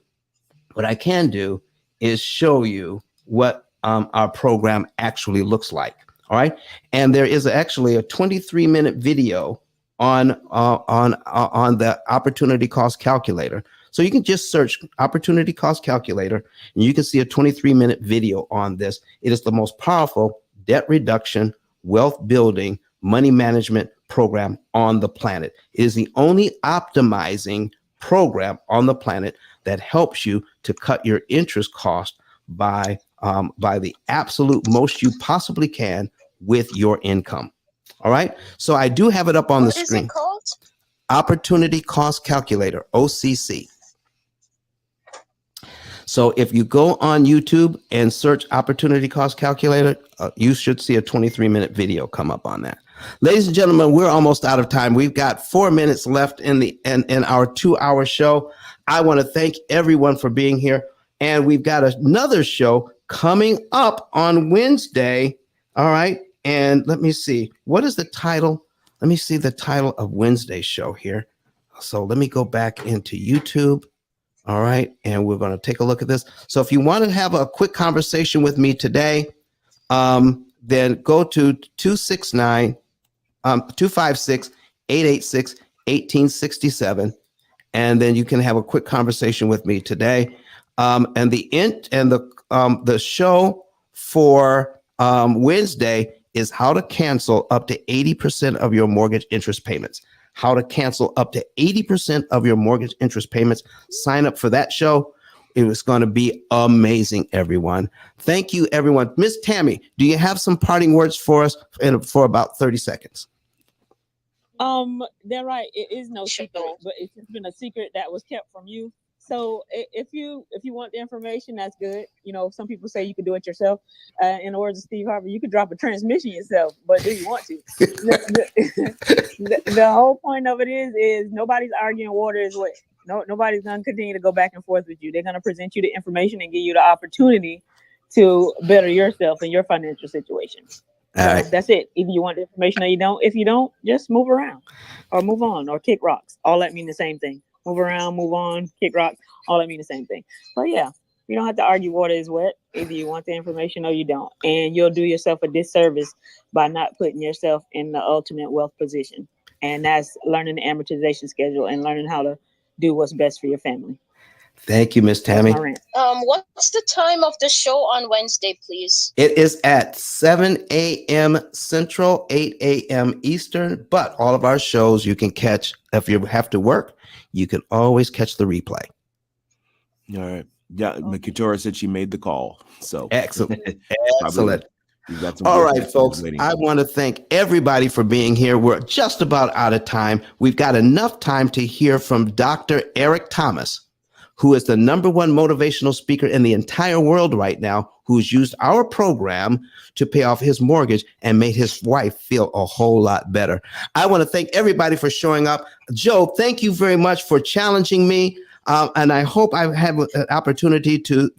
is show you what our program actually looks like. All right. And there is actually a 23-minute video on the opportunity cost calculator. So you can just search opportunity cost calculator and you can see a 23-minute video on this. It is the most powerful debt reduction, wealth building, money management program on the planet. It is the only optimizing program on the planet that helps you to cut your interest cost by the absolute most you possibly can with your income. All right. So I do have it up on the screen. What is it called? Opportunity Cost Calculator, OCC. So if you go on YouTube and search Opportunity Cost Calculator, you should see a 23-minute video come up on that. Ladies and gentlemen, we're almost out of time. We've got 4 minutes left in our 2-hour show. I want to thank everyone for being here. And we've got another show coming up on Wednesday. All right. And let me see. What is the title? Let me see the title of Wednesday's show here. So let me go back into YouTube. All right. And we're going to take a look at this. So if you want to have a quick conversation with me today, then go to 269 256-886-1867. And then you can have a quick conversation with me today. And the show for Wednesday is how to cancel up to 80% of your mortgage interest payments. How to cancel up to 80% of your mortgage interest payments. Sign up for that show. It was going to be amazing, everyone. Thank you, everyone. Miss Tammy, do you have some parting words for us for about 30 seconds? They're right. It is no secret, but it's just been a secret that was kept from you. So if you want the information, that's good. You know, some people say you can do it yourself. In the words of Steve Harvey, you could drop a transmission yourself, but do you want to? The whole point of it is nobody's arguing water is wet. Nobody's going to continue to go back and forth with you. They're going to present you the information and give you the opportunity to better yourself and your financial situation. So that's it. Either you want the information or you don't. If you don't, just move around or move on or kick rocks. All that mean the same thing. Move around, move on, kick rocks. All that mean the same thing. But yeah, you don't have to argue water is wet. Either you want the information or you don't. And you'll do yourself a disservice by not putting yourself in the ultimate wealth position. And that's learning the amortization schedule and learning how to do what's best for your family. Thank you, Miss Tammy. What's the time of the show on Wednesday, please? It is at 7 a.m. Central, 8 a.m. Eastern, but all of our shows you can catch. If you have to work, you can always catch the replay. All right. Yeah, Katora said she made the call. So excellent. Excellent. Got all right, folks. I want to thank everybody for being here. We're just about out of time. We've got enough time to hear from Dr. Eric Thomas, who is the #1 motivational speaker in the entire world right now, who's used our program to pay off his mortgage and made his wife feel a whole lot better. I want to thank everybody for showing up. Joe, thank you very much for challenging me. And I hope I have an opportunity to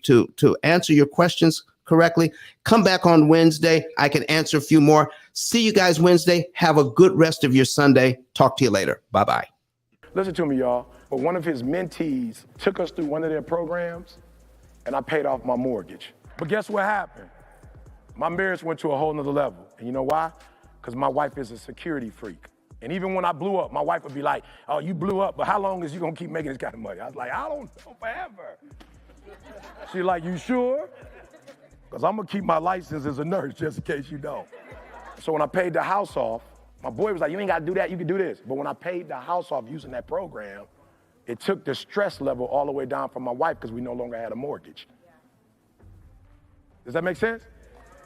answer your questions correctly. Come back on Wednesday. I can answer a few more. See you guys Wednesday. Have a good rest of your Sunday. Talk to you later. Bye-bye. Listen to me, y'all. But one of his mentees took us through one of their programs, and I paid off my mortgage. But guess what happened? My marriage went to a whole nother level. And you know why? Because my wife is a security freak. And even when I blew up, my wife would be like, oh, you blew up, but how long is you gonna keep making this kind of money? I was like, I don't know, forever. She's like, you sure? Because I'm gonna keep my license as a nurse just in case you don't. So when I paid the house off, my boy was like, you ain't gotta do that, you can do this. But when I paid the house off using that program, it took the stress level all the way down from my wife because we no longer had a mortgage. Does that make sense?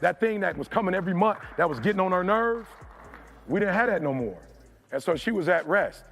That thing that was coming every month, that was getting on her nerves, we didn't have that no more. And so she was at rest.